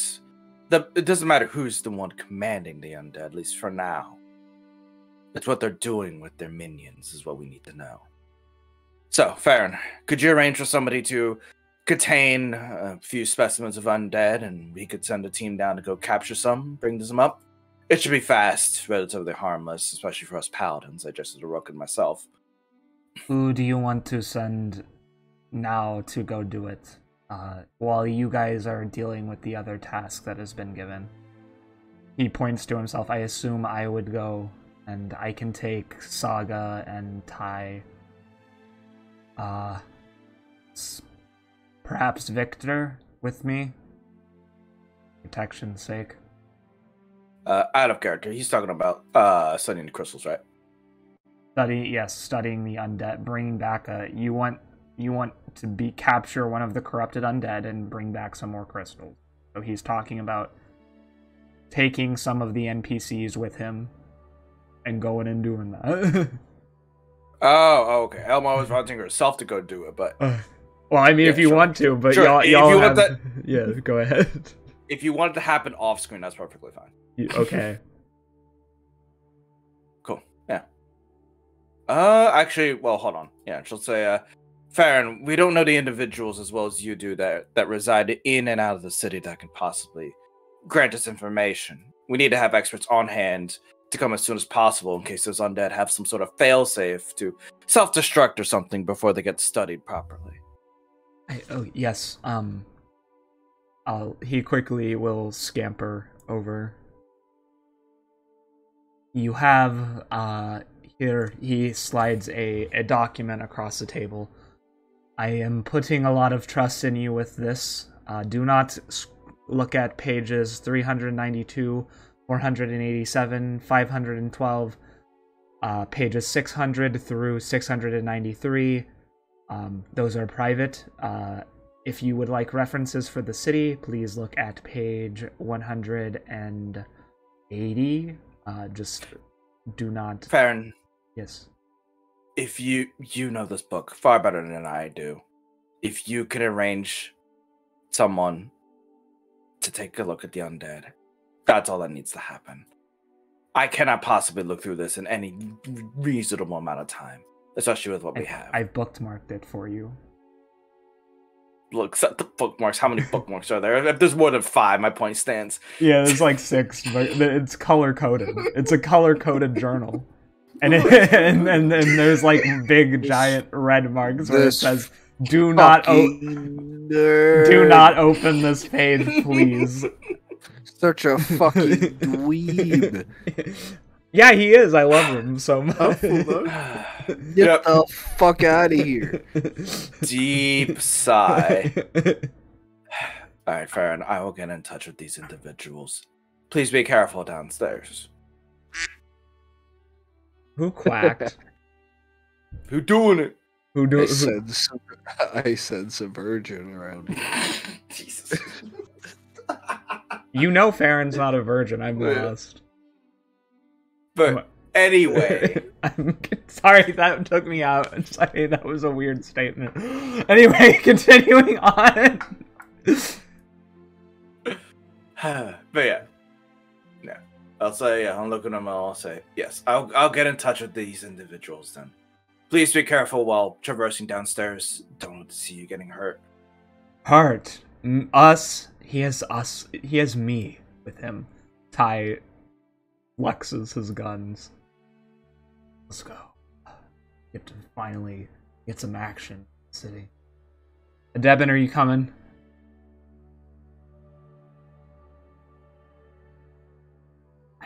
it doesn't matter who's the one commanding the undead, at least for now. It's what they're doing with their minions is what we need to know. So, Farron, could you arrange for somebody to contain a few specimens of undead, and we could send a team down to go capture some, bring them up? It should be fast, relatively harmless, especially for us paladins. I just did a rook and myself. Who do you want to send now to go do it? While you guys are dealing with the other task that has been given. He points to himself. I assume I would go, and I can take Saga and Ty. Perhaps Victor with me? Protection's sake. Out of character. He's talking about studying the crystals, right? Studying the undead, bringing back you want to capture one of the corrupted undead and bring back some more crystals. So he's talking about taking some of the NPCs with him and going and doing that. Oh, okay. Elma was wanting herself to go do it, but well, I mean, if you want to, but sure. y'all have... that... Yeah, go ahead. If you want it to happen off screen, that's perfectly fine. Okay. Cool. Yeah. Actually, well, hold on. Yeah, she'll say, Farron, we don't know the individuals as well as you do that reside in and out of the city that can possibly grant us information. We need to have experts on hand to come as soon as possible in case those undead have some sort of failsafe to self-destruct or something before they get studied properly. Yes. He quickly will scamper over. You have, here, he slides a document across the table. I am putting a lot of trust in you with this. Do not look at pages 392, 487, 512, pages 600 through 693. Those are private. If you would like references for the city, please look at page 180. Just do not... Farron. Yes. If you know this book far better than I do, if you can arrange someone to take a look at the undead, that's all that needs to happen. I cannot possibly look through this in any reasonable amount of time, especially with what we have. I've bookmarked it for you. Look, set the bookmarks. How many bookmarks are there? If there's more than 5, my point stands. Yeah, there's like 6, but it's color-coded. It's a color-coded journal. And and there's like big giant red marks where it says, do not open this page, please. Such a fucking dweeb. Yeah, he is. I love him so much. Get the fuck out of here. Deep sigh. Alright, Farron, I will get in touch with these individuals. Please be careful downstairs. Who quacked? Who doing it? I sense a virgin around here. Jesus. You know Farron's not a virgin. I'm lost. But anyway. I'm sorry, that took me out. Sorry, that was a weird statement. Anyway, continuing on. But yeah. No. I'll say, yeah, I'm looking at them all. I'll say, yes, I'll get in touch with these individuals then. Please be careful while traversing downstairs. Don't want to see you getting hurt. Hurt? Us? He has me with him. Ty flexes his guns. Let's go. Get to finally get some action in the city. Debin, are you coming?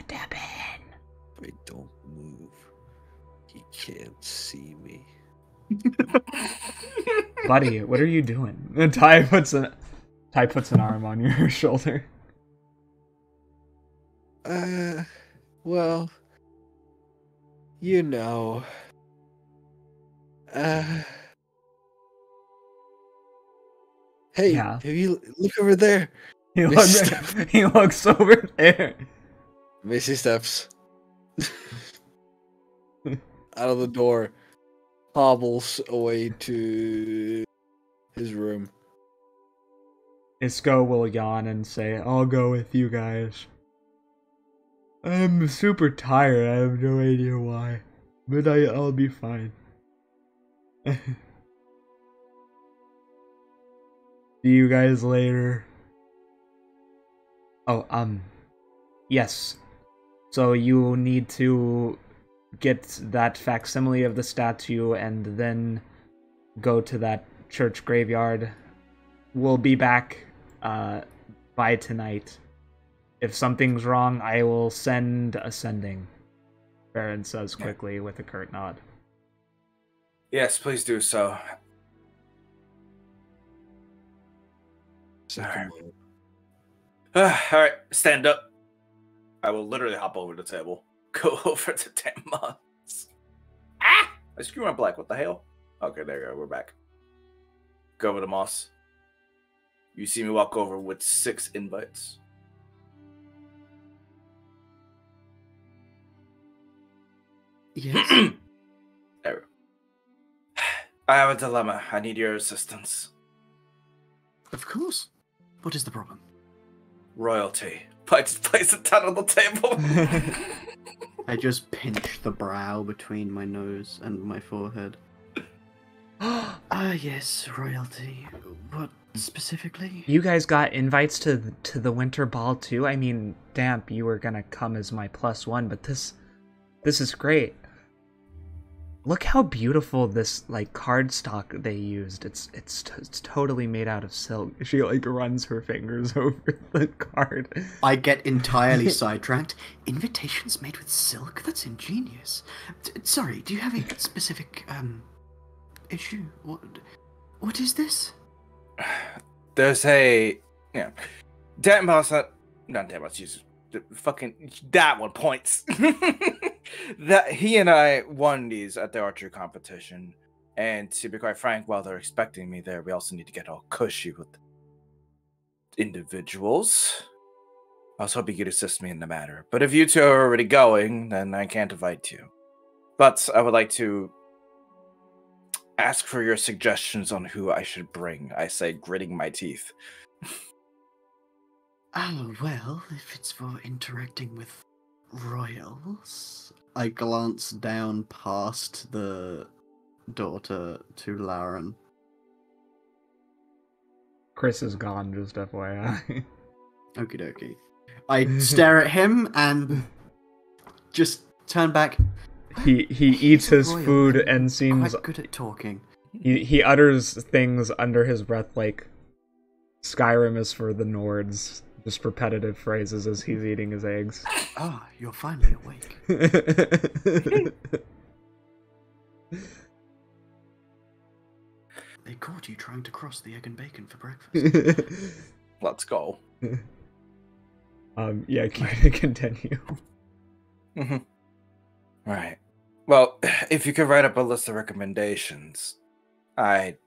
Debin! If I don't move, he can't see me. Buddy, what are you doing? Ty puts an arm on your shoulder. Well, you know. Hey, Yeah. have you look over there? He looks over there. Missy steps. out of the door, hobbles away to his room. Isco will yawn and say, I'll go with you guys. I'm super tired, I have no idea why. But I'll be fine. See you guys later. Oh, yes. So you need to get that facsimile of the statue and then go to that church graveyard. We'll be back by tonight. If something's wrong, I will send a sending, Baron says quickly with a curt nod. Yes, please do so. Alright, stand up. I will literally hop over the table. Go over to 10 months. Ah! I screw my black, what the hell? Okay, there you go, we're back. Go over to Moss. You see me walk over with 6 invites. Yes. There we go. I have a dilemma. I need your assistance. Of course. What is the problem? Royalty. I just place a ton on the table. I just pinch the brow between my nose and my forehead. Yes, royalty. What specifically? You guys got invites to the winter ball too? I mean, Damp, you were gonna come as my +1, but this is great. Look how beautiful this like cardstock they used. It's totally made out of silk. She like runs her fingers over the card. I get entirely sidetracked. Invitations made with silk? That's ingenious. Sorry, do you have a specific issue? What is this? There's a damn boss. Not damn boss. Jesus, fucking that one points. That he and I won these at the archery competition, and to be quite frank, while they're expecting me there, we also need to get all cushy with individuals. I was hoping you'd assist me in the matter, but if you two are already going, then I can't invite you. But I would like to ask for your suggestions on who I should bring. I say, gritting my teeth. Oh, well, if it's for interacting with royals... I glance down past the daughter to Lauren. Chris is gone, just FYI. Okie dokie. I stare at him and just turn back. He eats his food and seems quite good at talking. He utters things under his breath like Skyrim is for the Nords. Just repetitive phrases as he's eating his eggs. Ah, you're finally awake. They caught you trying to cross the egg and bacon for breakfast. Let's go. Yeah, continue. Mm-hmm. Right. Well, if you could write up a list of recommendations, I'd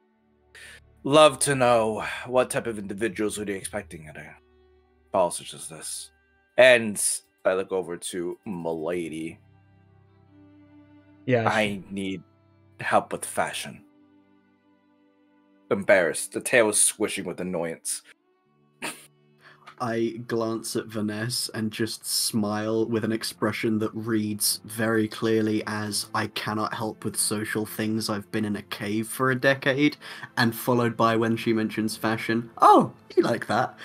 love to know what type of individuals would you expecting at a ball such as this. And I look over to Milady. Yeah. I need help with fashion. Embarrassed. The tail is swishing with annoyance. I glance at Vaness and just smile with an expression that reads very clearly as I cannot help with social things. I've been in a cave for a decade, and followed by when she mentions fashion. Oh, you like that?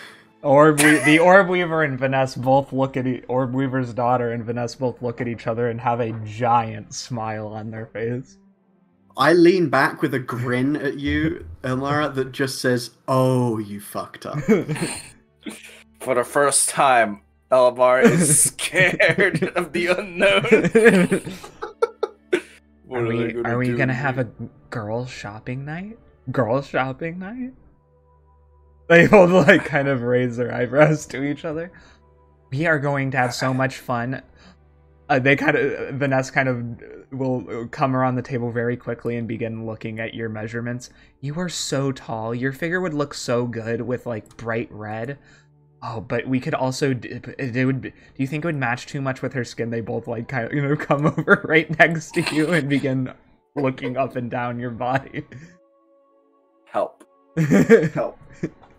The Orb Weaver and Vaness both look at Orb Weaver's daughter and Vaness both look at each other and have a giant smile on their face. I lean back with a grin at you, Elemara, that just says, "Oh, you fucked up." For the first time, Elemara is scared of the unknown. Are we gonna have a girls shopping night? Girls shopping night? They both like kind of raise their eyebrows to each other. We are going to have so much fun. Vanessa kind of will come around the table very quickly and begin looking at your measurements. You are so tall. Your figure would look so good with like bright red. Oh, but we could also it would. Do you think it would match too much with her skin? They both like kind of come over right next to you and begin looking up and down your body. Help. Help.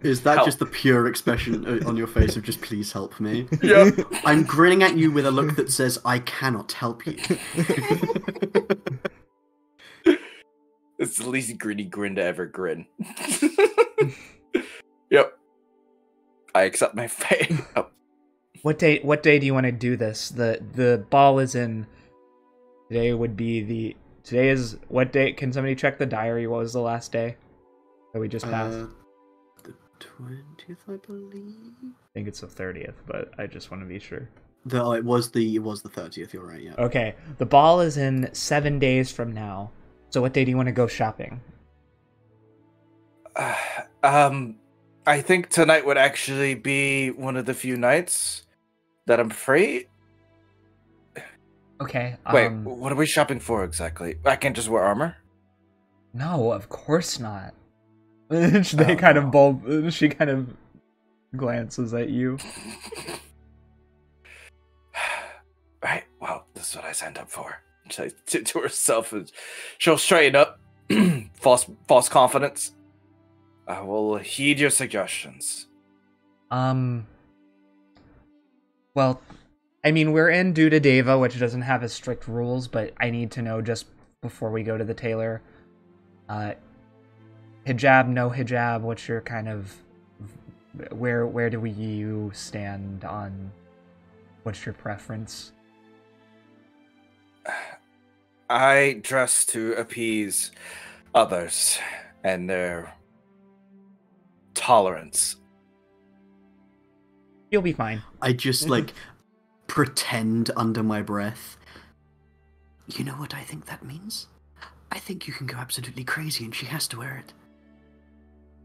Is that Help. just the pure expression on your face of just please help me? Yeah. I'm grinning at you with a look that says I cannot help you. It's the least gritty grin to ever grin. Yep. I accept my fate. Oh. What day do you want to do this? The ball is in. Today would be the. Today is what day? Can somebody check the diary? What was the last day that we just passed? The 20th, I believe. I think it's the 30th, but I just want to be sure. It was the 30th. You're right. Yeah. Okay, the ball is in 7 days from now. So what day do you want to go shopping? I think tonight would actually be one of the few nights that I'm free. Okay. Wait, what are we shopping for exactly? I can't just wear armor? No, of course not. They kind of bulb. She kind of glances at you. Right. Well, this is what I signed up for. To herself, and she'll straighten up. false confidence. I will heed your suggestions. Well, I mean, we're in Duda Deva, which doesn't have as strict rules, but I need to know just before we go to the tailor. Hijab, no hijab, what's your kind of... Where do you stand on... What's your preference? I dress to appease others and their tolerance. You'll be fine. I just pretend under my breath. You know what I think that means? I think you can go absolutely crazy and she has to wear it.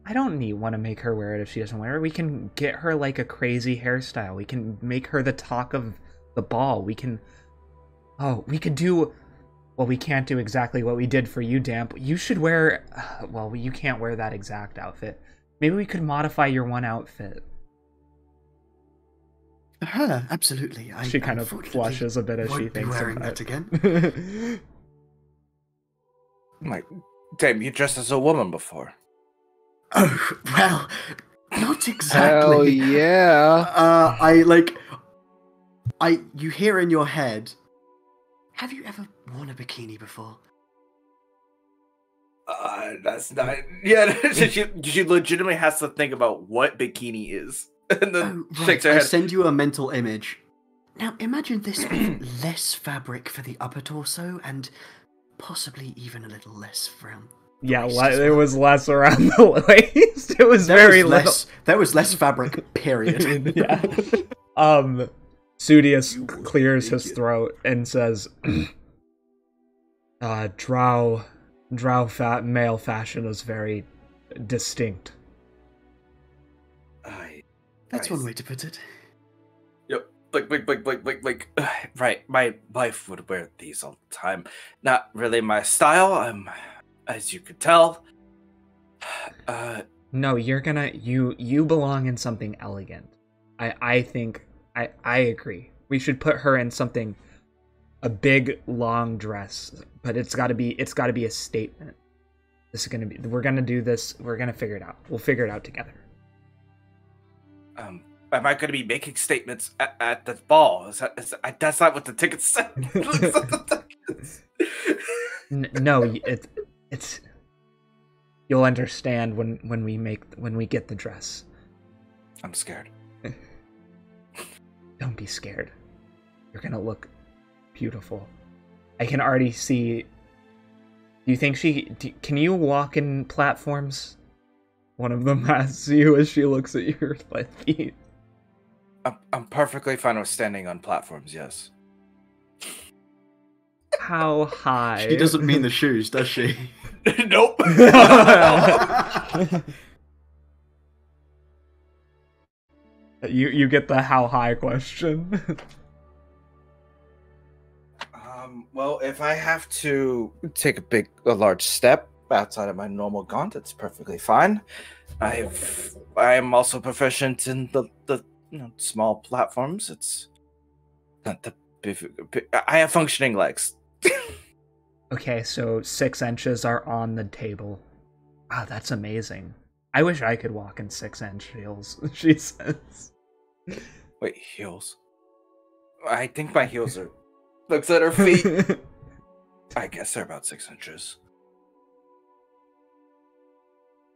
I don't want to make her wear it if she doesn't wear it. We can get her like a crazy hairstyle. We can make her the talk of the ball. We can... Oh, we could do... Well, we can't do exactly what we did for you, Damp. You should wear... Well, you can't wear that exact outfit. Maybe we could modify your one outfit. Absolutely. She kind of flushes a bit as she thinks wearing about that it. again. Like, damn, you dressed as a woman before. Oh, well, not exactly. Hell yeah. You hear in your head, have you ever worn a bikini before? That's not... Yeah, she legitimately has to think about what bikini is. And then shakes her I head. send you a mental image. Now, imagine this with less fabric for the upper torso and possibly even a little less around the waist as it well. was less around the waist. It was very little. There was less fabric, period. Yeah. Sudius clears his throat and says, drow male fashion is very distinct. That's one way to put it. Yep. Like. Right. My wife would wear these all the time. Not really my style. As you could tell. No, you're gonna you belong in something elegant. I think I agree. We should put her in something, a big long dress, but it's gotta be a statement. We're gonna do this. We're gonna figure it out. We'll figure it out together. Am I going to be making statements at the ball? That's not what the tickets said. No, it's. You'll understand when we get the dress. I'm scared. Don't be scared. You're gonna look beautiful. I can already see. Do you think can you walk in platforms? One of them asks you as she looks at your feet. I'm perfectly fine with standing on platforms, yes. How high? She doesn't mean the shoes, does she? Nope. You get the how high question. Well, if I have to take a large step outside of my normal gaunt, it's perfectly fine. I am also proficient in the small platforms. It's not the I have functioning legs. Okay, so 6 inches are on the table. Wow, that's amazing. I wish I could walk in 6-inch heels, she says. Wait, heels? I think my heels are... Looks at her feet. I guess they're about 6 inches.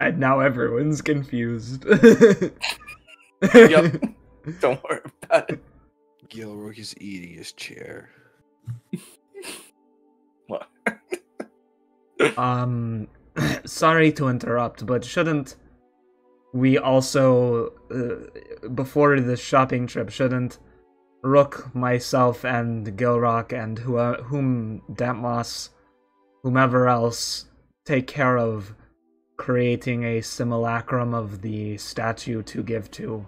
And now everyone's confused. Yep. Don't worry about it. Gilrook is eating his chair. What? Sorry to interrupt, but shouldn't we also, before the shopping trip, shouldn't Rook, myself, and Gilrock, and whomever else, take care of creating a simulacrum of the statue to give to?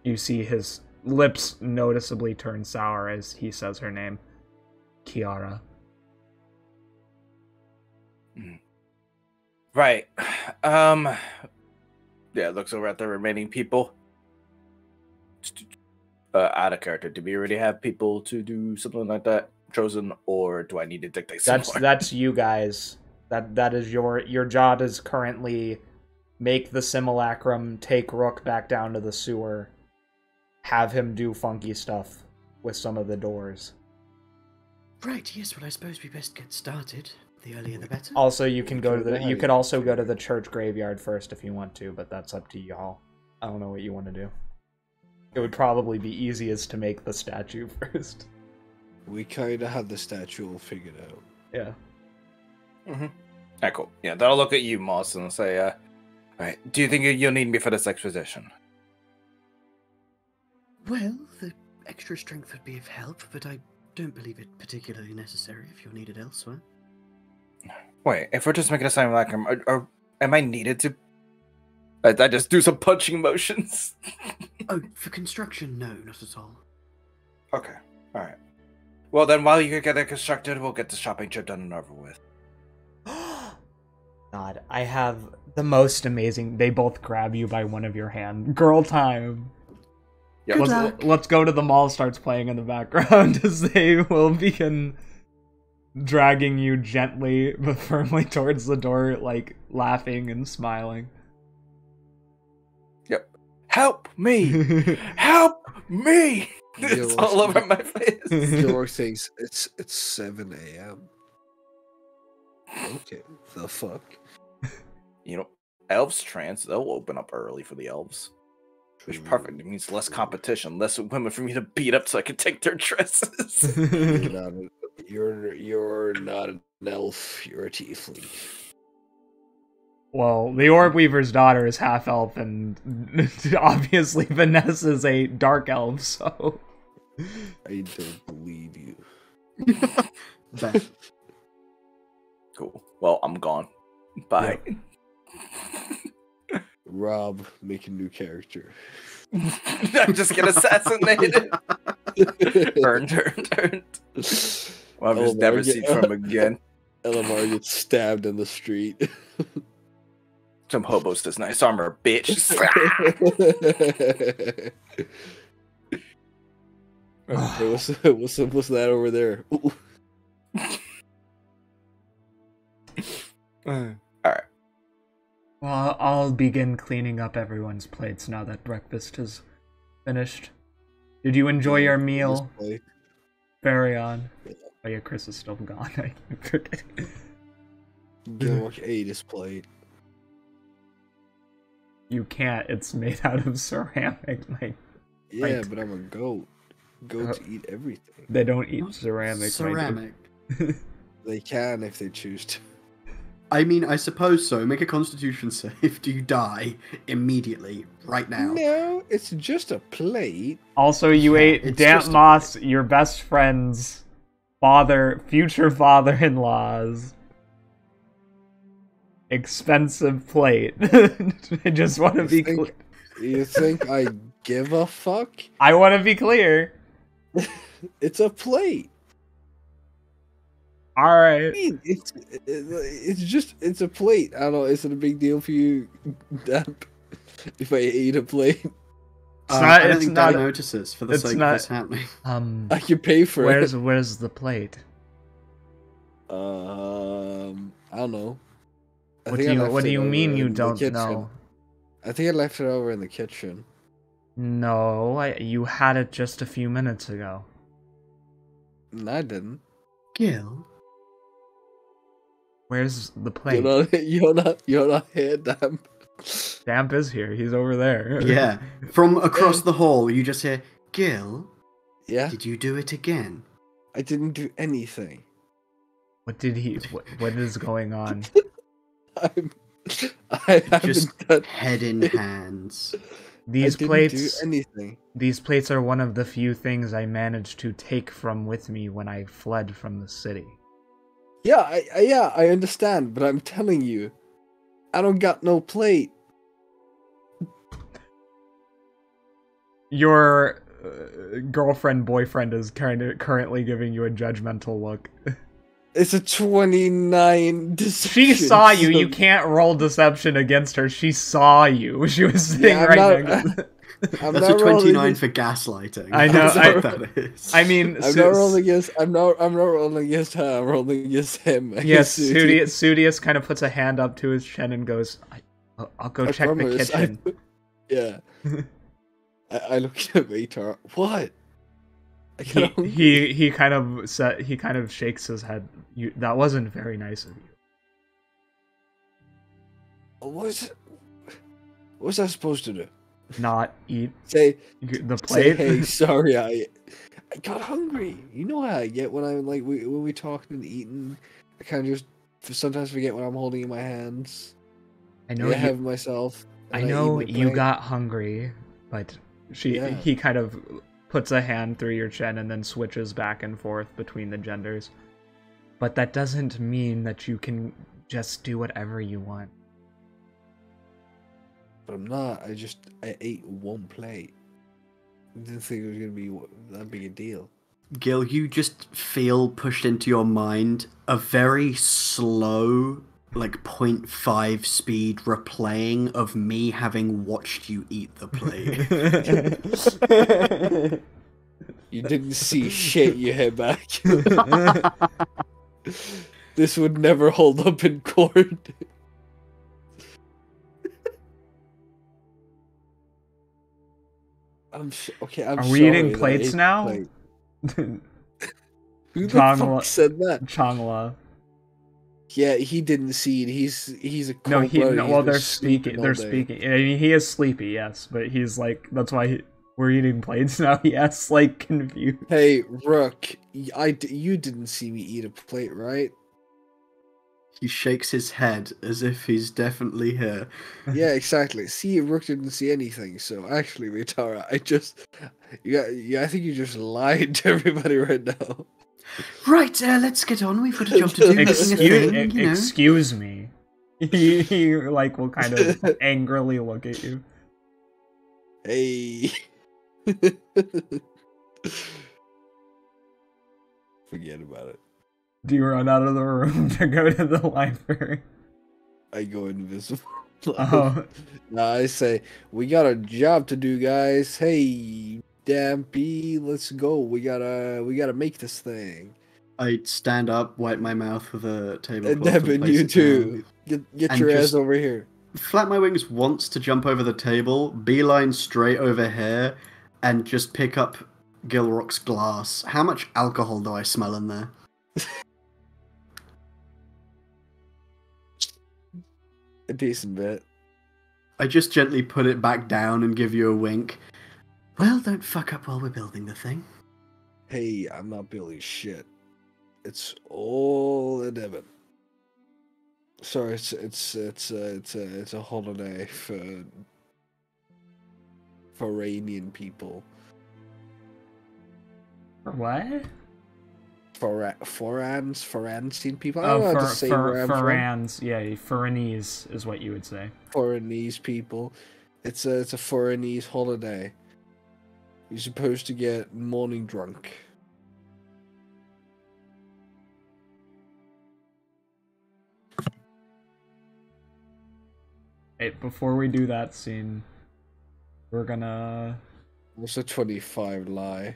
You see his lips noticeably turn sour as he says her name. Kiara. Right. Yeah, looks over at the remaining people. Out of character, do we already have people to do something like that chosen, or do I need to dictate some more? That's you guys. That is your job is currently make the simulacrum, take Rook back down to the sewer, have him do funky stuff with some of the doors. Right, yes, well I suppose we best get started. The earlier the better. Also, you can go to the you could also go to the church graveyard first if you want to, but that's up to y'all. I don't know what you want to do. It would probably be easiest to make the statue first. We kind of had the statue all figured out. Yeah. Mm-hmm. Alright, cool. Yeah, then I'll look at you, Moss, and say, alright, do you think you'll need me for this exposition? Well, the extra strength would be of help, but I don't believe it particularly necessary if you're needed elsewhere. Wait, if we're just making a simulacrum, am I needed to... I just do some punching motions? Oh, for construction, no, not at all. Okay, alright. Well, then while you get it constructed, we'll get the shopping trip done and over with. God, I have the most amazing... They both grab you by one of your hand. Girl time! Yeah, Let's go to the mall starts playing in the background as they will begin dragging you gently but firmly towards the door, like laughing and smiling. Yep. Help me! Help me! It's all over my face. Gilrock thinks it's 7 a.m. Okay, the fuck? You know, elves trance, they'll open up early for the elves. Which is perfect. It means less competition, less women for me to beat up so I can take their dresses. You're not an elf, you're a tiefling. Well, the Orb Weaver's daughter is half elf, and obviously Vanessa is a dark elf, so... I don't believe you. Cool. Well, I'm gone. Bye. Yeah. Rob, make a new character. I just get assassinated. Turned. Well, I've just never seen from him again. Elemara gets stabbed in the street. Some hobos does nice armor, bitch. Hey, what's that over there? Alright. Well, I'll begin cleaning up everyone's plates now that breakfast is finished. Did you enjoy your meal? Carry on. Oh yeah, Chris is still gone. I keep forgetting. Gilrock ate his plate. You can't. It's made out of ceramic. Yeah, but I'm a goat. Goats eat everything. They don't eat ceramic. Ceramic. They can if they choose to. I mean, I suppose so. Make a constitution save. Do you die immediately, right now? No, it's just a plate. Also, you ate Damp Moss, your best friend's future father-in-law's expensive plate. I just want to be clear. You think I give a fuck? I want to be clear. It's a plate. All right. It's a plate. I don't know. Is it a big deal for you, Damp, if I eat a plate? I don't it's think not- Daddy notices for the it's sake not- of this happening. I can pay for where's it. where's the plate? I don't know. I What think do I you left What do it you over mean you in the don't kitchen. know? I think I left it over in the kitchen. No, you had it just a few minutes ago. No, I didn't. Gil, Where's the plate? You're not here, damn. Damp is here. He's over there. yeah, from across the hall, you just hear, Gil, Yeah, did you do it again? I didn't do anything. What did he? What is going on? I haven't Just done. head in hands. These I didn't plates. do anything. These plates are one of the few things I managed to take from with me when I fled from the city. Yeah, I understand, but I'm telling you, I don't got no plate. Your girlfriend, boyfriend is currently giving you a judgmental look. It's a 29 deception. She saw you. so- You can't roll deception against her. She saw you. She was sitting Yeah, I'm right not- next. I'm That's not a rolling 29 against- for gaslighting. I know, That's what that is. I mean, I'm not rolling against. I'm not rolling against her. I'm rolling against him. Yes, Against Sudi. Sudius kind of puts a hand up to his chin and goes, I'll go I check the promise, kitchen. Yeah. I looked at Vitar. What? I He, got hungry. he kind of shakes his head. That wasn't very nice of you. What was I supposed to do? Not eat Say, the say, plate. hey, sorry, I got hungry. You know how I get when I'm like when we talking and eating. I kind of just sometimes forget what I'm holding in my hands. I know I you, have myself. I and know eat my you plate. got hungry, but Yeah. he kind of puts a hand through your chin and then switches back and forth between the genders. But that doesn't mean that you can just do whatever you want. But I'm not. I ate one plate. I didn't think it was gonna be that big a deal. Gil, you just feel pushed into your mind a very slow, like 0.5 speed replaying of me having watched you eat the plate. You didn't see shit. You head back. This would never hold up in court. Okay. I'm Are sorry we eating that I plates ate the now? plate. Who the Changla- fuck said that? Changla. Yeah, he didn't see it. He's a No, cobra. He's well, been they're speaking. all They're day. speaking. I mean, he is sleepy, yes, but he's like, that's why we're eating plates now. Yes, like confused. Hey, Rook, you didn't see me eat a plate, right? He shakes his head as if he's definitely here. Yeah, exactly. See, Rook didn't see anything. So actually, Ritara, I think you just lied to everybody right now. Right, let's get on. We've got a job to do. Making a thing, you know. Excuse me. He like will kind of angrily look at you. Hey. Forget about it. Do you run out of the room to go to the library? I go invisible. Oh, Nah, I say, we got a job to do, guys. Hey, Dampy, let's go. We gotta make this thing. I stand up, wipe my mouth with a tablecloth. And Devin, place you it too. down. Get And your ass just- over here. Flap my wings once to jump over the table, beeline straight over here, and just pick up Gilrock's glass. How much alcohol do I smell in there? A decent bit. I just gently put it back down and give you a wink. Well, don't fuck up while we're building the thing. Hey, I'm not building shit. It's all in Devin. Sorry, it's a holiday for Iranian people. what? Foreign people. I don't know how to say where I'm from. Farans, yeah, Faranese is what you would say. Foreignese people. It's a foreignese holiday. You're supposed to get morning drunk. Hey, before we do that scene, we're gonna What's a 25 lie?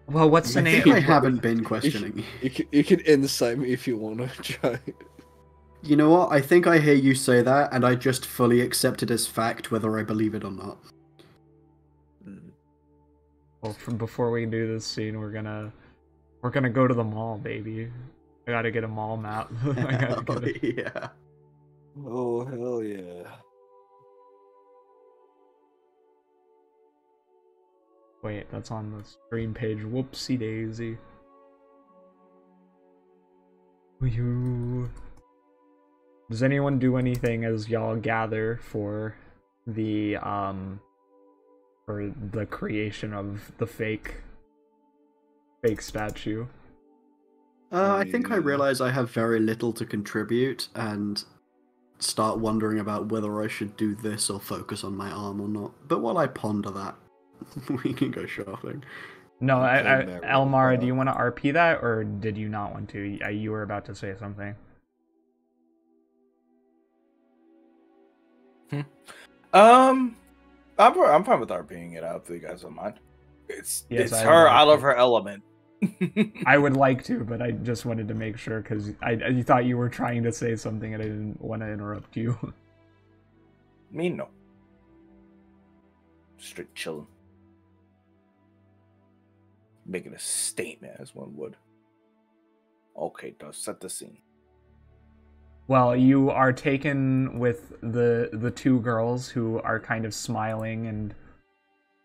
Well, what's the I name? think I haven't been questioning. You can insight me if you want to try. You know what? I think I hear you say that, and I just fully accept it as fact, whether I believe it or not. Well, before we do this scene, we're gonna go to the mall, baby. I gotta get a mall map. I gotta Hell get yeah. Oh, hell yeah. Wait, that's on the stream page. Whoopsie daisy. Does anyone do anything as y'all gather for the creation of the fake statue? I think I realize I have very little to contribute, and start wondering about whether I should do this or focus on my arm or not. But while I ponder that, we can go shopping. No, Okay, Elemara, do you want to RP that, or did you not want to? You were about to say something. I'm fine with RPing it out if you guys don't mind. It's I her would like out of to. her element. I would like to, but I just wanted to make sure because I thought you were trying to say something and I didn't want to interrupt you. Me no. Straight chilling. Making a statement, as one would. Okay, does set the scene. Well, you are taken with the two girls who are kind of smiling and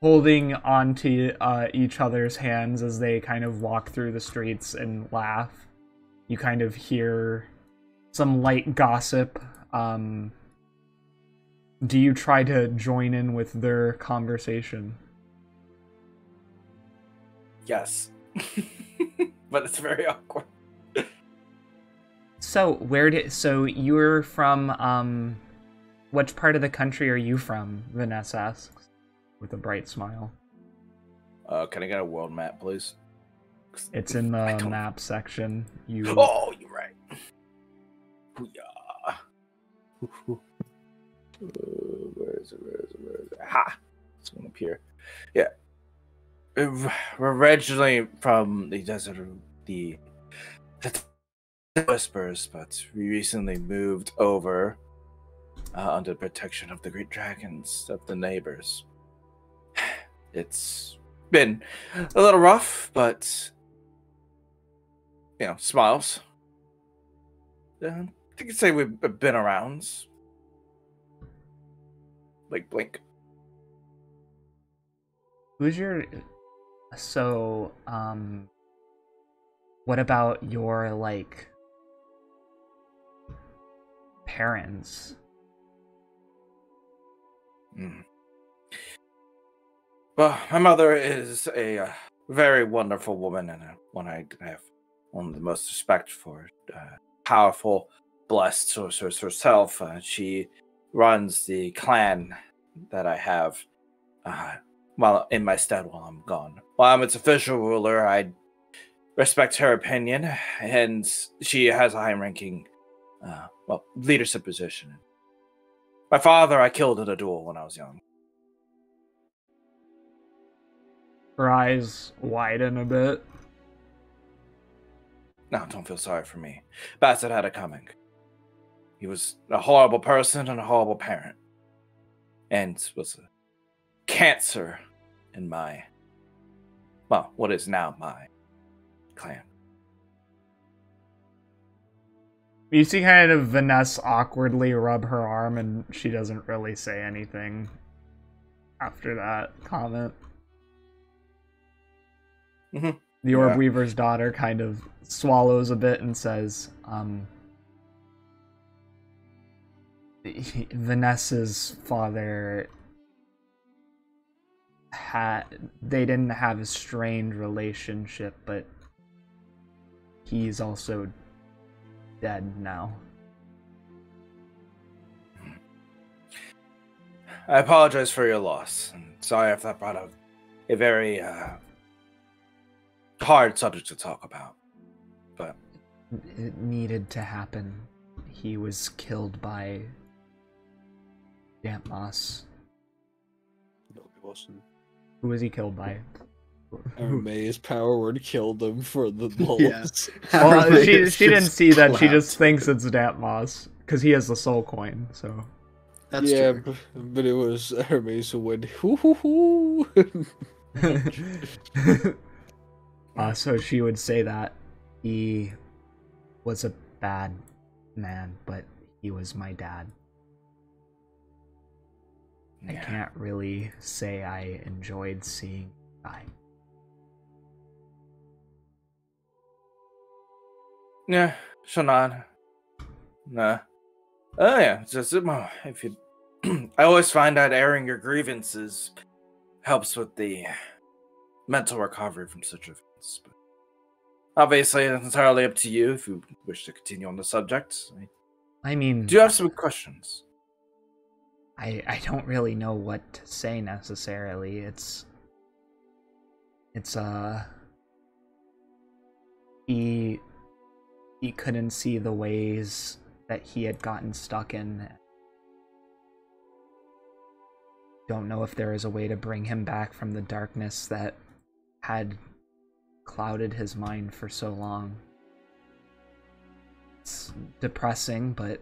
holding onto each other's hands as they kind of walk through the streets and laugh. You kind of hear some light gossip. Do you try to join in with their conversation? Yes. But it's very awkward. So you're from which part of the country are you from? Vanessa asks with a bright smile. Can I get a world map, please? It's in the map section. Oh, you're right. Booyah. Where is it? Ha! It's one up here. Yeah. We're originally from the desert of the Whispers, but we recently moved over under the protection of the great dragons of the neighbors. It's been a little rough, but smiles. I think you'd say we've been around. Like blink. Who's your what about your parents? Well, my mother is a very wonderful woman and one I have one of the most respect for. Powerful, blessed sorceress herself. She runs the clan that I have while in my stead while I'm gone. While I'm its official ruler, I respect her opinion, and she has a high-ranking, leadership position. My father I killed in a duel when I was young. Her eyes widen a bit. No, don't feel sorry for me. Bassett had it coming. He was a horrible person and a horrible parent. And was a cancer in what is now my clan. You see kind of Vanessa awkwardly rub her arm and she doesn't really say anything after that comment. Mm-hmm. The Orb Weaver's daughter kind of swallows a bit and says, Vanessa's father they didn't have a strained relationship, but he's also dead now. I apologize for your loss. And sorry if that brought up a very hard subject to talk about. But it needed to happen. He was killed by Moss wasn't. Who was he killed by? Aramea's power word killed them for the moles. Yeah. Well, Aramea's she didn't just see that. She clapped. just thinks it's Damp Moss because he has the soul coin. So That's yeah, true. but it was Aramea's who went hoo hoo hoo. so she would say that he was a bad man, but he was my dad. I can't really say I enjoyed seeing him die. Yeah, Shannon. Nah. Oh yeah, just if you. I always find that airing your grievances helps with the mental recovery from such events. But obviously, it's entirely up to you if you wish to continue on the subject. I mean, Do you have some questions? I don't really know what to say necessarily. It's he couldn't see the ways that he had gotten stuck in. Don't know if there is a way to bring him back from the darkness that had clouded his mind for so long. It's depressing, but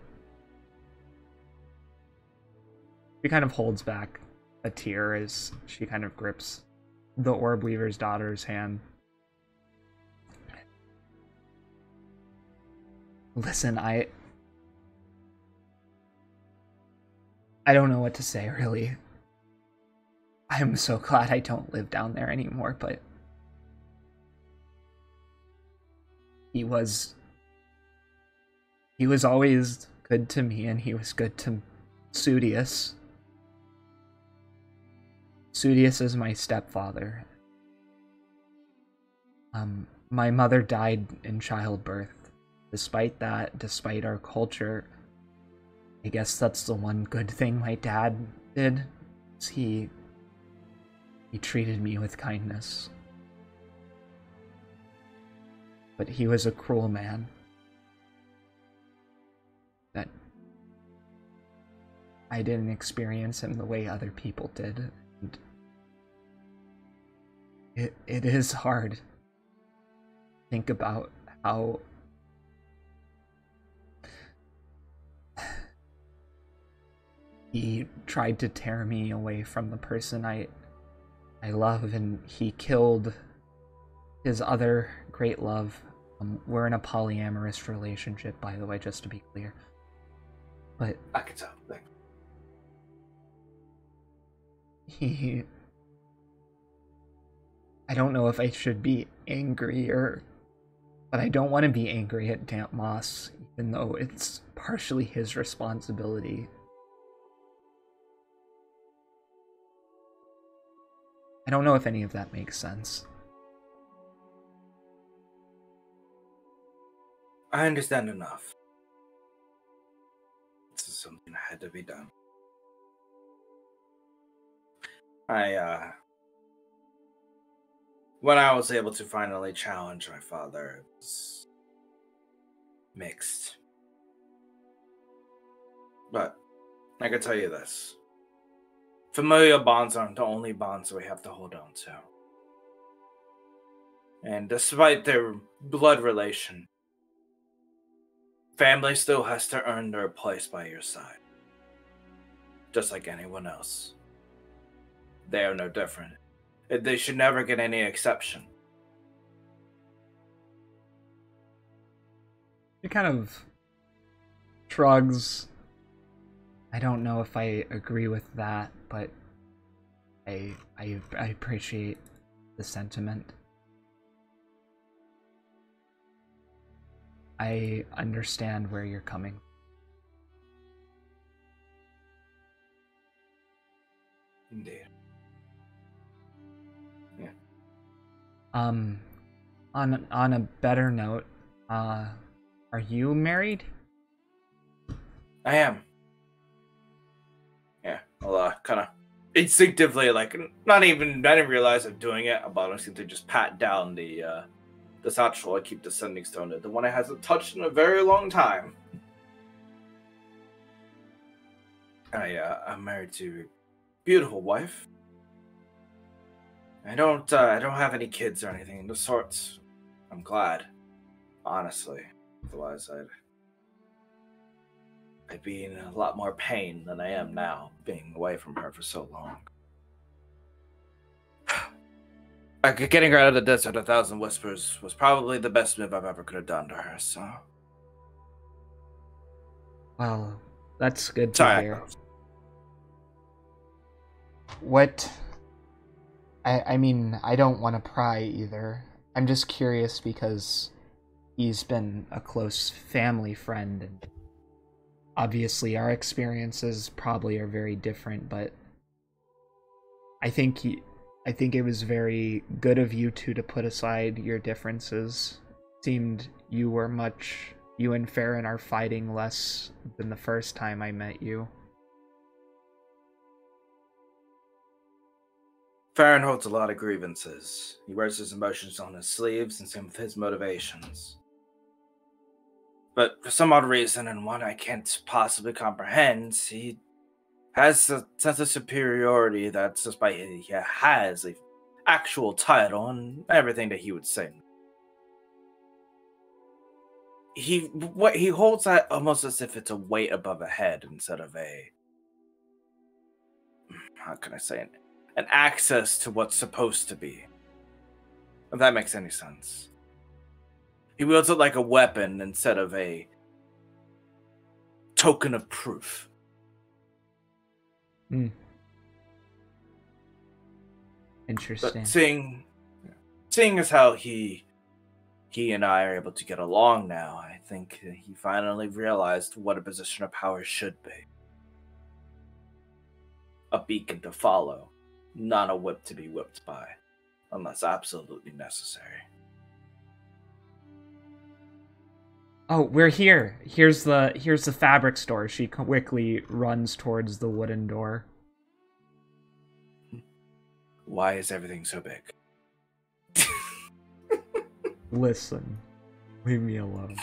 she kind of holds back a tear as she kind of grips the Orb Weaver's daughter's hand. Listen, I don't know what to say, really. I'm so glad I don't live down there anymore, but he was always good to me, and he was good to Sudius. Sudius is my stepfather. My mother died in childbirth. Despite that, despite our culture, I guess that's the one good thing my dad did. Is he treated me with kindness. But he was a cruel man. That I didn't experience him the way other people did. And it is hard to think about how he tried to tear me away from the person I love, and he killed his other great love. We're in a polyamorous relationship, by the way, just to be clear. But I can tell. I don't know if I should be angry but I don't want to be angry at Damp Moss, even though it's partially his responsibility. I don't know if any of that makes sense. I understand enough. This is something that had to be done. When I was able to finally challenge my father, it was mixed. But I can tell you this. Familial bonds aren't the only bonds we have to hold on to. And despite their blood relation, family still has to earn their place by your side. Just like anyone else. They are no different. They should never get any exception. He kind of shrugs. I don't know if I agree with that, but I appreciate the sentiment. I understand where you're coming. Indeed. Yeah. On a better note, are you married? I am. Yeah, I'll kind of instinctively, I didn't realize I'm doing it, but I seem to just pat down the satchel I keep the sending stone in, the one I hasn't touched in a very long time. I'm married to a beautiful wife. I don't have any kids or anything of the sorts. I'm glad, honestly. Otherwise, I'd be in a lot more pain than I am now, being away from her for so long. Getting her out of the desert 1,000 whispers was probably the best move I've ever could have done to her, so... Well, that's good to Sorry, hear. What... I mean, I don't want to pry either. I'm just curious because he's been a close family friend, and obviously our experiences probably are very different, but I think it was very good of you two to put aside your differences. Seemed you and Farron are fighting less than the first time I met you. Farron holds a lot of grievances. He wears his emotions on his sleeves, and same with his motivations. But for some odd reason, and one I can't possibly comprehend, he has a sense of superiority that's just by he has an actual title and everything that he would say. He holds that almost as if it's a weight above a head instead of a, how can I say it, an access to what's supposed to be. If that makes any sense. He wields it like a weapon instead of a token of proof. Interesting. But seeing as how he and I are able to get along now, I think he finally realized what a position of power should be. A beacon to follow, not a whip to be whipped by, unless absolutely necessary. Oh, we're here. Here's the fabric store. She quickly runs towards the wooden door. Why is everything so big? Listen, leave me alone.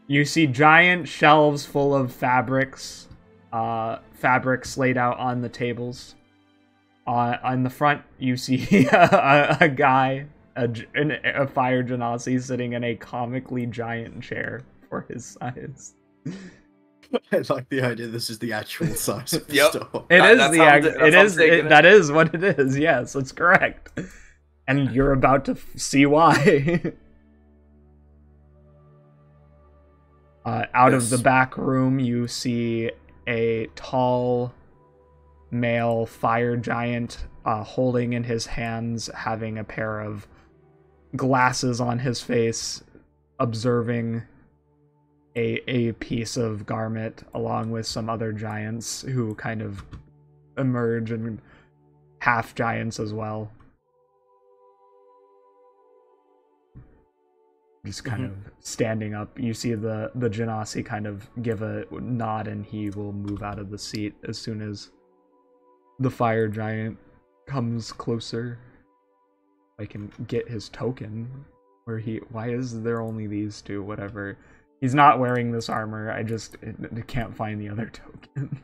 You see giant shelves full of fabrics laid out on the tables. On the front, you see a guy, a fire genasi, sitting in a comically giant chair for his size. I like the idea this is the actual size of the Yep. store. That is what it is. Yes, that's correct. And you're about to see why. Out of the back room, you see a tall male fire giant holding in his hands, having a pair of glasses on his face, observing a piece of garment along with some other giants who kind of emerge, and half giants as well. Just kind of standing up. You see the genasi kind of give a nod, and he will move out of the seat as soon as the fire giant comes closer. I can get his token. Why is there only these two? Whatever. He's not wearing this armor. I can't find the other token.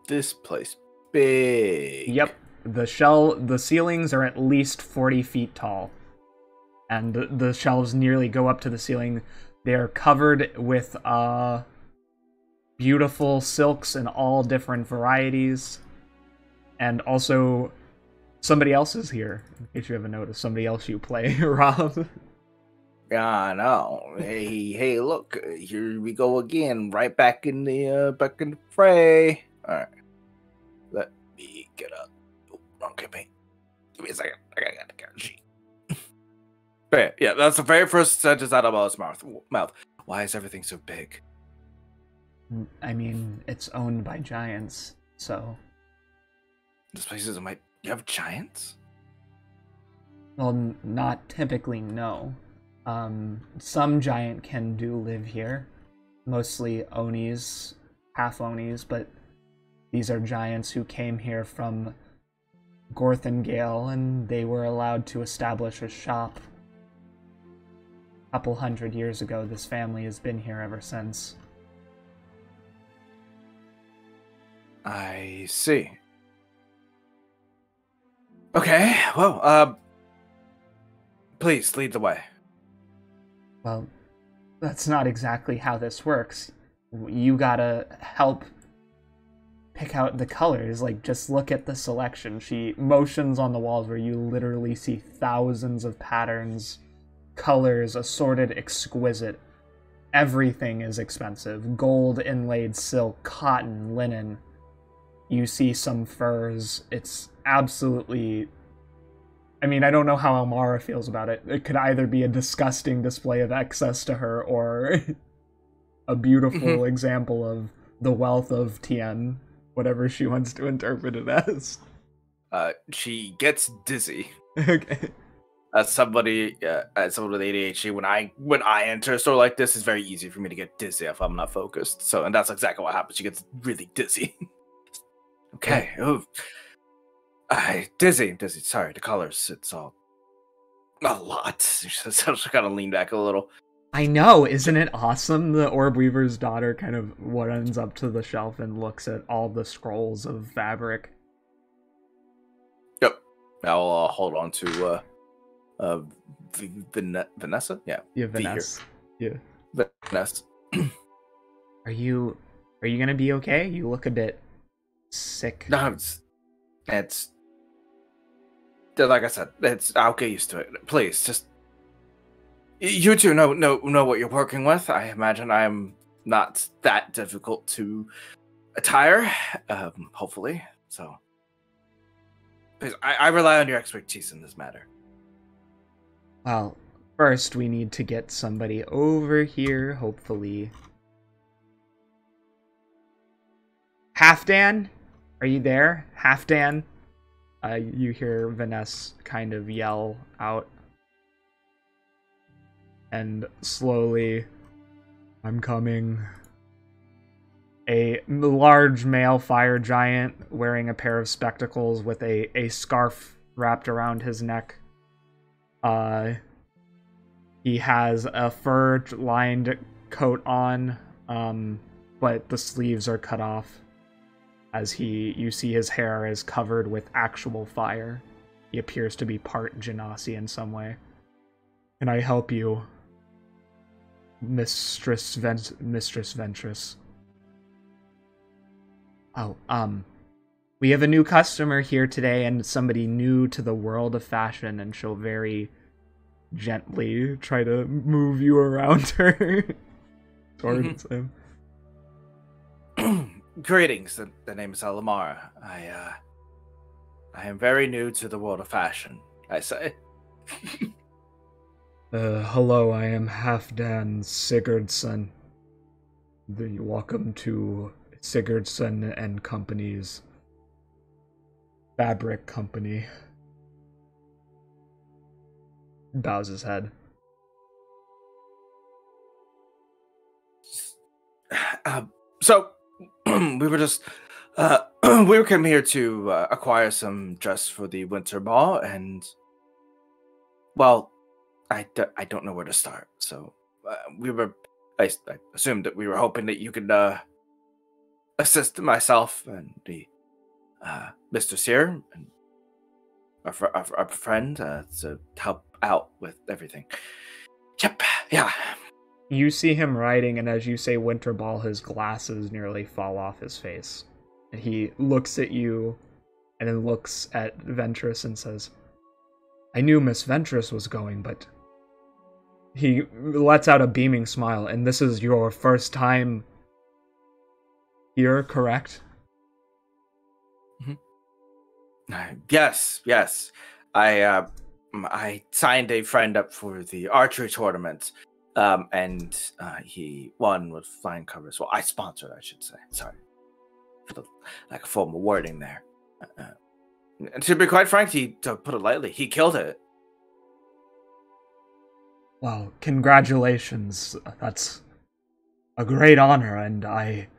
This place big. Yep. The ceilings are at least 40 feet tall. And the shelves nearly go up to the ceiling. They are covered with beautiful silks in all different varieties. And also, somebody else is here, in case you haven't noticed. Somebody else you play, Rob. Yeah, I know. Hey, look, here we go again. Right back in the fray. All right, let me get up. Oh, don't get me. Give me a second. I got a sheet. But yeah, that's the very first sentence out of Bella's mouth. Why is everything so big? I mean, it's owned by giants, so. This place is you have giants? Well, not typically, no. Some giant can live here. Mostly Onis, half Onis, but these are giants who came here from Gorthengale, and they were allowed to establish a shop. A couple 100 years ago. This family has been here ever since. I see. Okay, well, please lead the way. Well, that's not exactly how this works. You gotta help pick out the colors. Like, just look at the selection. She motions on the walls where you literally see thousands of patterns, colors, assorted, exquisite. Everything is expensive. Gold, inlaid silk, cotton, linen. You see some furs. It's absolutely... I mean, I don't know how Elemara feels about it. It could either be a disgusting display of excess to her or a beautiful example of the wealth of Tien, whatever she wants to interpret it as. She gets dizzy. Okay. As somebody with ADHD, when I enter a store like this, it's very easy for me to get dizzy if I'm not focused. So, and that's exactly what happens. She gets really dizzy. Okay. Ooh. Dizzy. Sorry, the colors. It's all a lot. So she kind of lean back a little. I know, isn't it awesome? The Orb Weaver's daughter kind of runs up to the shelf and looks at all the scrolls of fabric. Yep. I'll hold on to Vanessa? Yeah. Yeah, Vaness. Yeah. Vanessa. Are you gonna be okay? You look a bit sick. No, it's like I said, I'll get used to it. Please, just you two know what you're working with. I imagine I'm not that difficult to attire, hopefully. So please, I rely on your expertise in this matter. Well, first we need to get somebody over here, hopefully. Halfdan? Are you there? Halfdan? You hear Vaness kind of yell out. And slowly, I'm coming. A large male fire giant wearing a pair of spectacles with a scarf wrapped around his neck. He has a fur-lined coat on, but the sleeves are cut off. As you see his hair is covered with actual fire. He appears to be part Genasi in some way. Can I help you, Mistress Ventress? Oh, we have a new customer here today and somebody new to the world of fashion, and she'll very gently try to move you around her towards him. Greetings, the name is Elemara. I am very new to the world of fashion, I say. Hello, I am Halfdan Sigurdsson. Welcome to Sigurdsson and Company's fabric company. Bows his head. So, we were just, we came here to acquire some dress for the winter ball, and, well, I don't know where to start. So, I assumed that we were hoping that you could assist myself and the Mr. Sear and our friend to help out with everything. Yep, yeah. You see him riding, and as you say winter ball, his glasses nearly fall off his face. And he looks at you, and then looks at Ventress and says, I knew Miss Ventress was going, but... He lets out a beaming smile, and this is your first time here, correct? Mm-hmm. Yes. I signed a friend up for the archery tournament. And he won with flying covers. Well, I sponsored, I should say. Sorry for the like formal wording there. And to be quite frank, to put it lightly, he killed it. Well, congratulations. That's a great honor, and I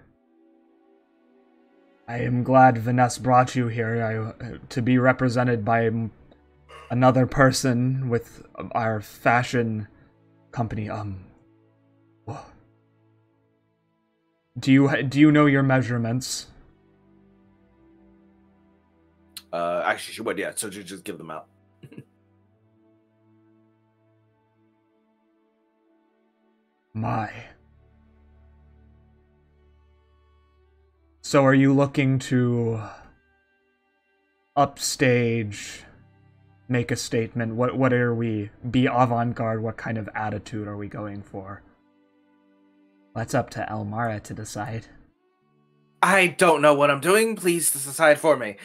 am glad Vaness brought you here to be represented by another person with our fashion company. Do you know your measurements? Actually, she would. Yeah. So just give them out. My. So are you looking to upstage, make a statement? What are we? Be avant-garde? What kind of attitude are we going for? That's up to Elemara to decide. I don't know what I'm doing. Please decide for me.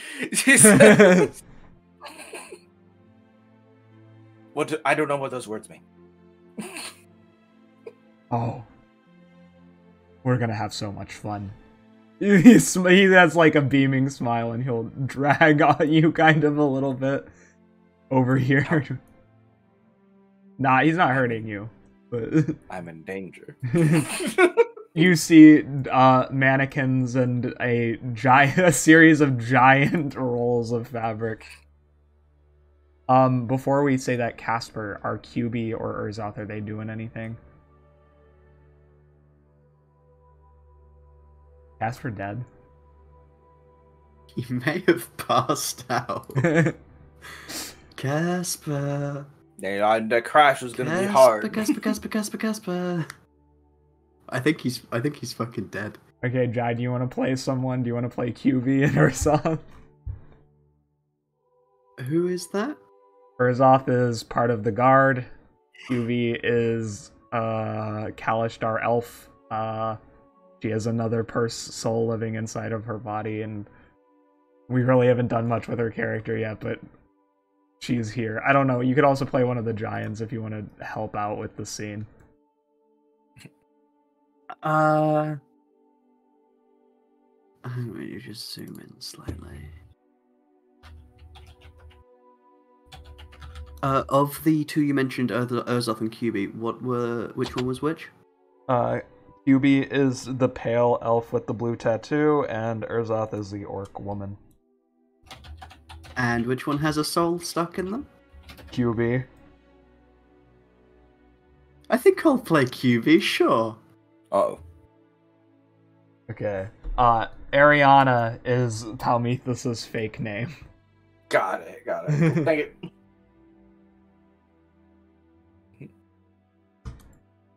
I don't know what those words mean. Oh. We're gonna have so much fun. He has like a beaming smile and he'll drag on you kind of a little bit over here. Nah, he's not hurting you. But I'm in danger. you see mannequins and a series of giant rolls of fabric. Before we say that, Casper, are QB or Urzoth, are they doing anything? Casper dead? He may have passed out. Casper. The crash was gonna be hard. Casper. I think he's fucking dead. Okay, Jai, do you want to play someone? Do you want to play QB and Urzoth? Who is that? Urzoth is part of the guard. QB is Kalishtar elf. She has another soul living inside of her body, and we really haven't done much with her character yet, but she's here. I don't know, you could also play one of the giants if you want to help out with the scene. I'm going to just zoom in slightly. Of the two you mentioned, Urzoth and QB, which one was which? QB is the pale elf with the blue tattoo, and Urzoth is the orc woman. And which one has a soul stuck in them? QB. I think I'll play QB, sure. Uh-oh. Okay. Ariana is Talmethus' fake name. Got it. Thank it.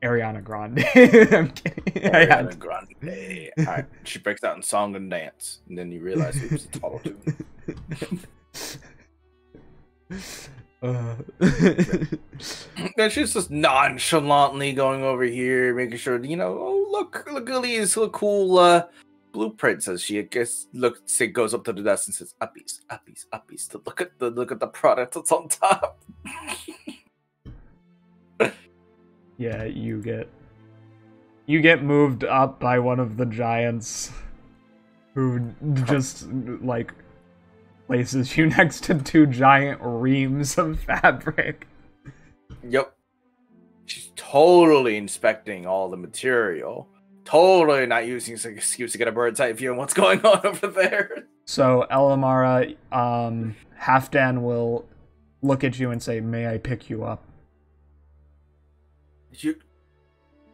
Ariana Grande. I'm kidding. Ariana Grande. Alright, she breaks out in song and dance, and then you realize it was a total tune. And she's just nonchalantly going over here, making sure, oh, look at these cool blueprints. As she, I guess, goes up to the desk and says, uppies, to look at the product that's on top. Yeah, you get moved up by one of the giants who just, like, places you next to two giant reams of fabric. Yep. She's totally inspecting all the material. Totally not using as an excuse to get a bird's eye view on what's going on over there. So, Elemara, Halfdan will look at you and say, "May I pick you up?"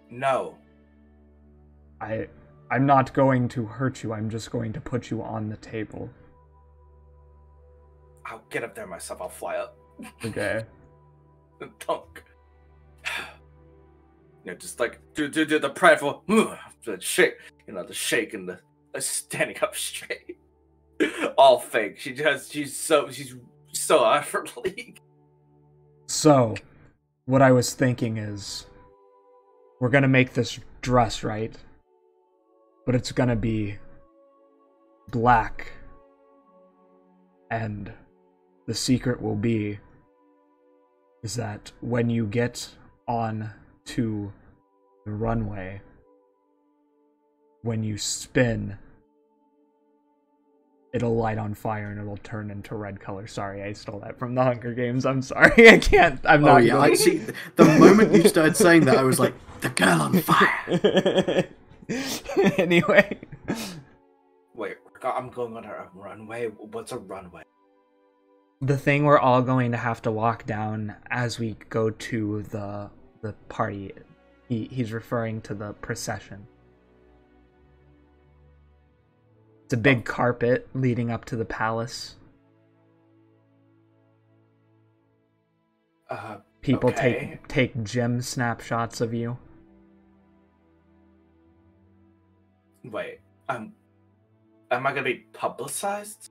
No. I'm not going to hurt you, I'm just going to put you on the table. I'll get up there myself, I'll fly up. Okay. Dunk. Just like, do the prideful, the shake, the shake and the standing up straight. All fake. She's so out of her league. So, what I was thinking is, we're gonna make this dress, right? But it's gonna be black. And the secret will be is that when you get on to the runway, when you spin, it'll light on fire and it'll turn into red color. Sorry, I stole that from the Hunger Games. I'm sorry, I can't. I'm not. Yeah, I see. The moment you started saying that, I was like, the girl on fire. Anyway. Wait, I'm going on a runway? What's a runway? The thing we're all going to have to walk down as we go to the party. He's referring to the procession. It's a big carpet leading up to the palace. People Okay. take gem snapshots of you. Wait, am I gonna be publicized?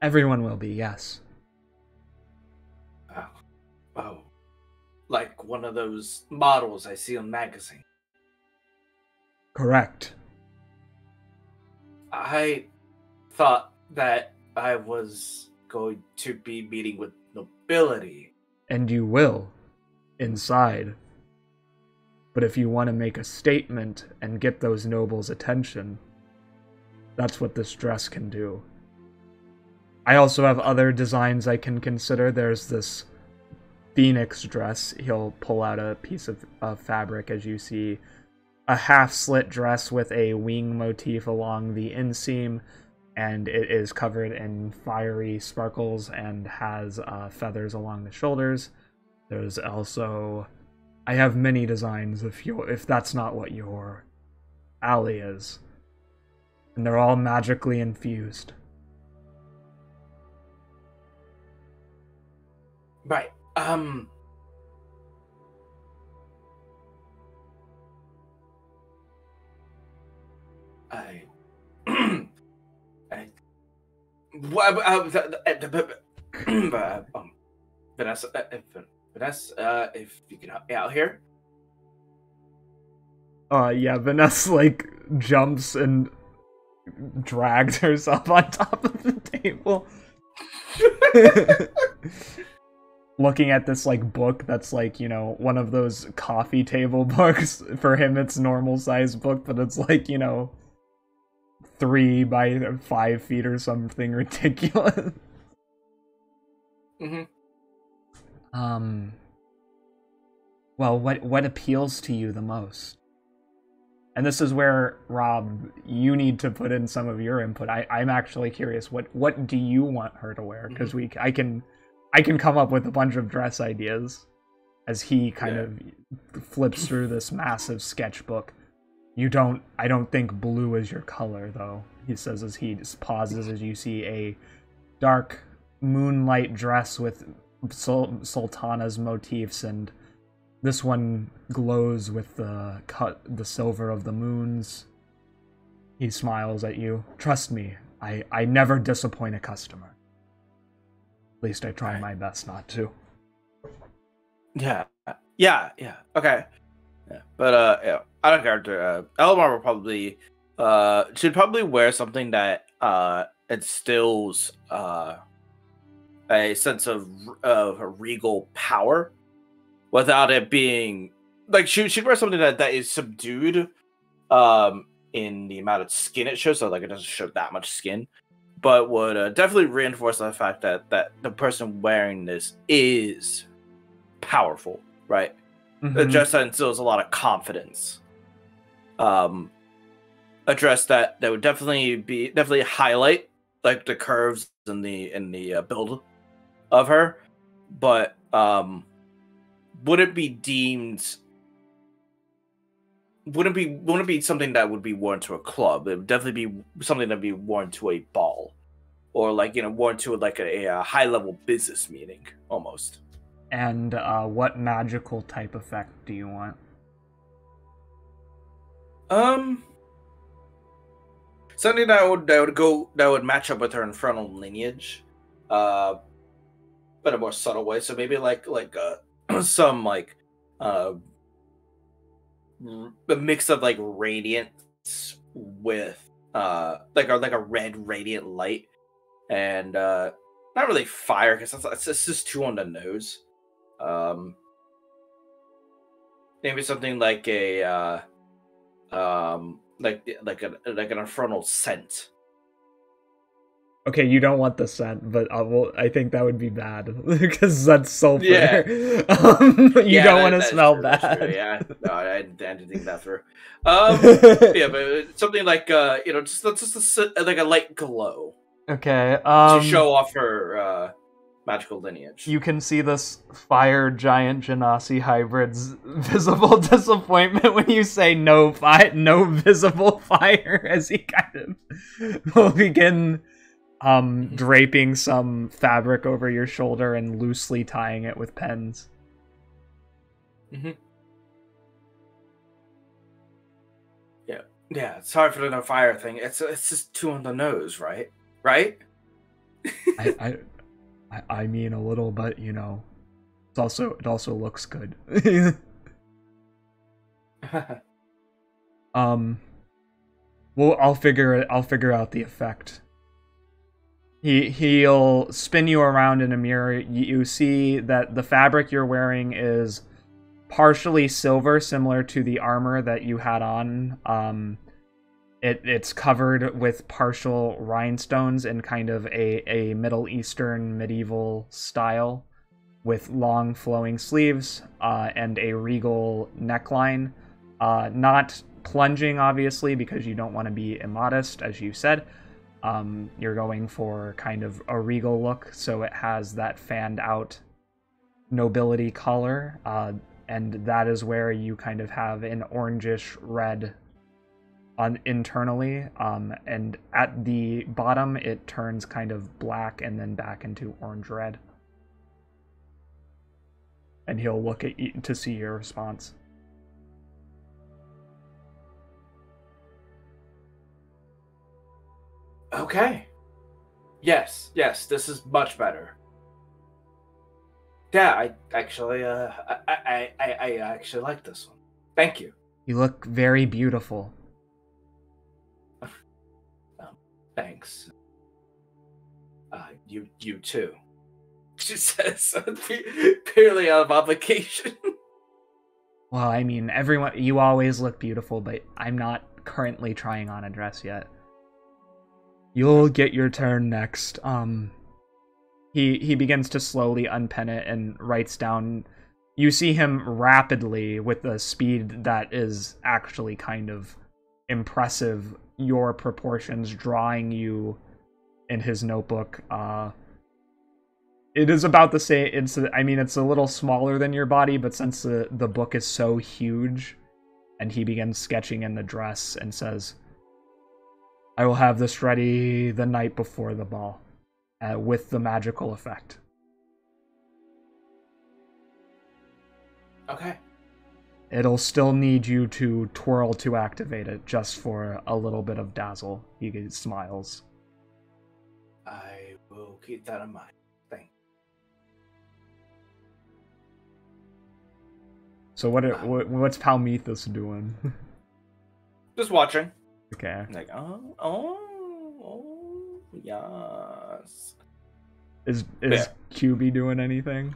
Everyone will be, yes. Oh, like one of those models I see on magazine. Correct. I thought that I was going to be meeting with nobility. And you will, inside. But if you want to make a statement and get those nobles' attention, that's what this dress can do. I also have other designs I can consider. There's this Phoenix dress. He'll pull out a piece of fabric, as you see. A half-slit dress with a wing motif along the inseam, and it is covered in fiery sparkles and has feathers along the shoulders. There's also... I have many designs if that's not what your alley is. And they're all magically infused. Right. Vanessa, if you can help me out here. Yeah, Vanessa, like, jumps and drags herself on top of the table. Looking at this, like, book that's, like, you know, one of those coffee table books. For him, it's normal size book, but it's, like, you know, 3 by 5 feet or something ridiculous. Mm-hmm. Well, what appeals to you the most? And this is where, Rob, you need to put in some of your input. I'm actually curious. What do you want her to wear? Because I can come up with a bunch of dress ideas as he kind of flips through this massive sketchbook. I don't think blue is your color, though, he says as he just pauses as you see a dark moonlight dress with Sultana's motifs, and this one glows with the silver of the moons. He smiles at you. Trust me, I never disappoint a customer. At least I try my best not to. Yeah. Okay. Yeah. But yeah, out of character, Elemara will probably should probably wear something that instills a sense of a regal power, without it being like she'd wear something that is subdued in the amount of skin it shows, so like it doesn't show that much skin, but would definitely reinforce the fact that the person wearing this is powerful, right? A dress that instills a lot of confidence. A dress that would definitely highlight like the curves in the build of her, but wouldn't be something that would be worn to a club. It would definitely be something that would be worn to a ball, or like, you know, worn to like a high level business meeting almost. And what magical type effect do you want? Something that would match up with her infernal lineage, but in a more subtle way. So maybe like some like a mix of like radiance with like a red radiant light, and not really fire, because it's just too on the nose. Maybe something like a like an infernal scent. Okay, you don't want the scent, but I think that would be bad because that's sulfur. Yeah. You don't want to smell bad. Yeah, no, I didn't think that through. Yeah, but something like you know, just like a light glow. Okay. To show off her magical lineage. You can see this fire giant Genasi hybrid's visible disappointment when you say no visible fire, as he kind of will begin draping some fabric over your shoulder and loosely tying it with pens. Mm-hmm. Yeah, sorry for the no fire thing. It's just too on the nose, right? Right? I mean a little, but you know, it also looks good. Well, I'll figure out the effect. He'll spin you around in a mirror. You see that the fabric you're wearing is partially silver, similar to the armor that you had on. It's covered with partial rhinestones in kind of a Middle Eastern medieval style, with long flowing sleeves and a regal neckline. Not plunging, obviously, because you don't want to be immodest, as you said. You're going for kind of a regal look, so it has that fanned out nobility color, and that is where you kind of have an orangish red internally, and at the bottom it turns kind of black and then back into orange red. And he'll look at you to see your response. Okay. Yes, this is much better. Yeah, I actually like this one. Thank you. You look very beautiful. Thanks. You too. She says, purely out of obligation. Well, I mean, you always look beautiful, but I'm not currently trying on a dress yet. You'll get your turn next. He begins to slowly unpen it and writes down. You see him rapidly, with a speed that is actually kind of impressive, your proportions, drawing you in his notebook. It is about the same. It's a little smaller than your body, but since the book is so huge, and he begins sketching in the dress and says, I will have this ready the night before the ball, with the magical effect. Okay. It'll still need you to twirl to activate it, just for a little bit of dazzle. He smiles. I will keep that in mind. Thank you. So what's Palmethus doing? Just watching. Okay. Like, yes. Is Yeah. QB doing anything?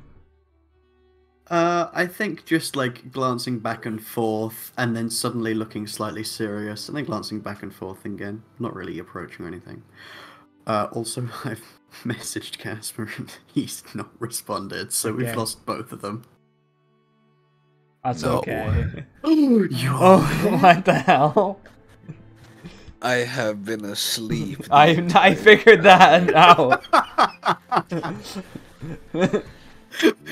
I think just like glancing back and forth and then suddenly looking slightly serious and then glancing back and forth again, not really approaching anything. Also, I've messaged Casper and he's not responded, so we've lost both of them. That's No. okay. Oh, What the hell? I have been asleep. I figured that out.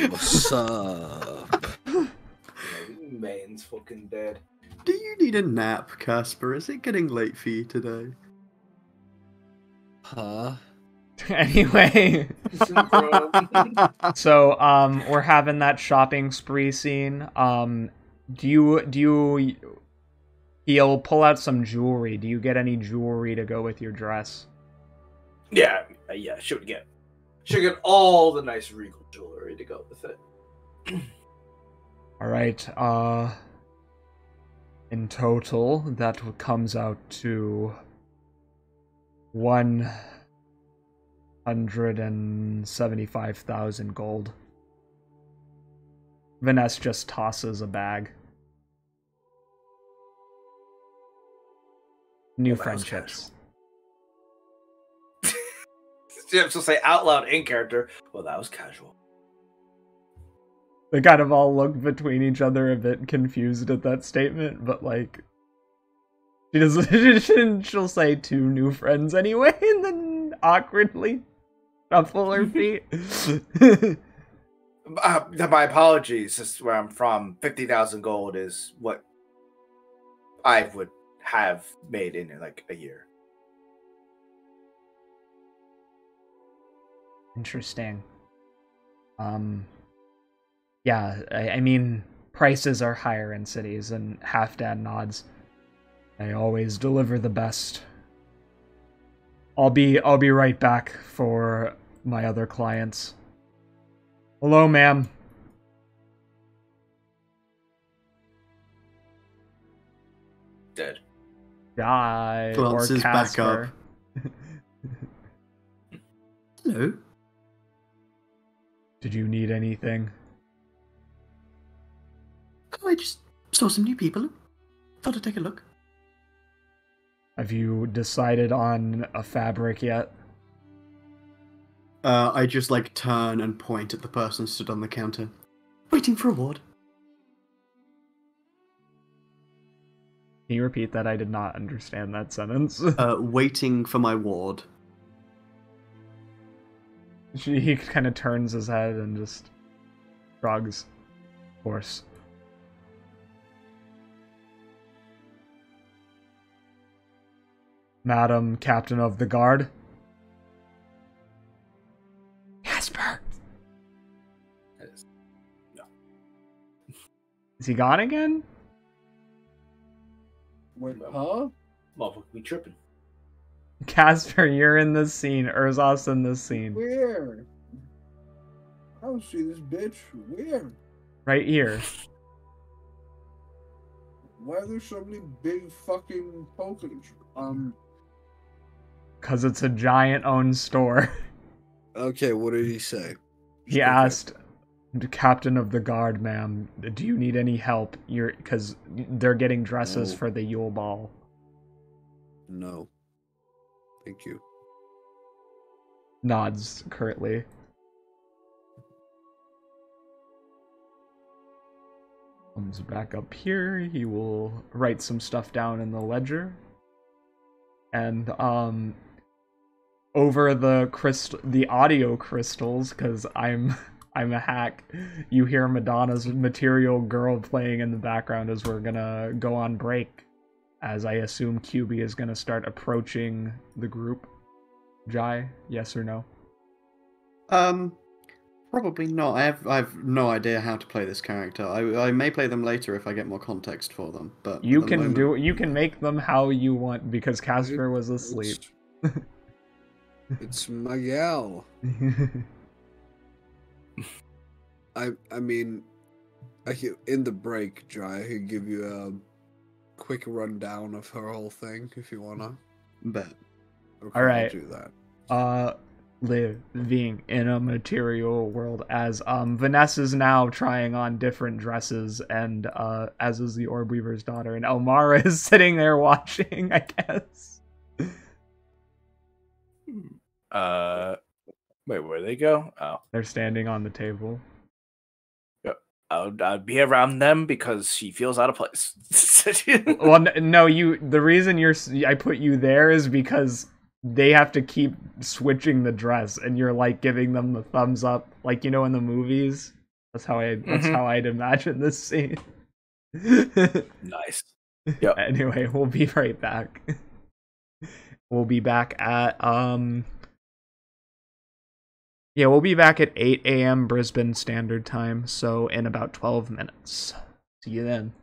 What's up? Main's fucking dead. do you need a nap, Casper? Is it getting late for you today? Huh? Anyway, so we're having that shopping spree scene. He'll pull out some jewelry. Do you get any jewelry to go with your dress? Yeah, should get all the nice regal jewelry to go with it. All right. In total, that comes out to 175,000 gold. Vaness just tosses a bag. New friendships. Jim will say out loud in character, well, that was casual. They kind of all look between each other a bit confused at that statement, but like, she'll say two new friends anyway, and then awkwardly shuffle her feet. My apologies. This is where I'm from. 50,000 gold is what I would have made in like a year. Interesting. Yeah, I mean, prices are higher in cities, and Halfdan nods. I always deliver the best. I'll be right back for my other clients. Hello, ma'am. Dead. Die Glances or Casper. back up. Hello. Did you need anything? I just saw some new people. Thought I'd take a look. Have you decided on a fabric yet? I just like turn and point at the person stood on the counter, waiting for a ward. Can you repeat that? I did not understand that sentence. Waiting for my ward. He kind of turns his head and just shrugs. Of course. Madam Captain of the Guard. Casper! No. Is he gone again? Wait, huh? Motherfucker be tripping. Casper, you're in this scene. Urzov's in this scene. Where? I don't see this bitch. Where? Right here. Why are there so many big fucking tokens? Because it's a giant-owned store. Okay, what did he say? He asked, Captain of the Guard, ma'am, do you need any help? Because they're getting dresses No. for the Yule Ball. No. Thank you. Nods curtly. Comes back up here. He will write some stuff down in the ledger. And over the audio crystals, because I'm a hack, you hear Madonna's Material Girl playing in the background as we're gonna go on break. As I assume QB is gonna start approaching the group. Jai, yes or no? Probably not. I have no idea how to play this character. I may play them later if I get more context for them. But You at the can moment- you can make them how you want because Casper was asleep. It's my gal. I mean, in the break, Jai, I could give you a quick rundown of her whole thing if you wanna. Bet. Okay, All right. I'll do that. Living in a material world as Vanessa's now trying on different dresses and as is the Orb Weaver's daughter, and Elemara is sitting there watching, I guess. Wait, where'd they go? Oh. They're standing on the table. I'd be around them because she feels out of place. Well, no, the reason I put you there is because they have to keep switching the dress, and you're like giving them the thumbs up, like you know in the movies. That's how I'd imagine this scene. Nice. Yep. Anyway, we'll be right back. We'll be back at we'll be back at 8 a.m. Brisbane Standard Time, so in about 12 minutes. See you then.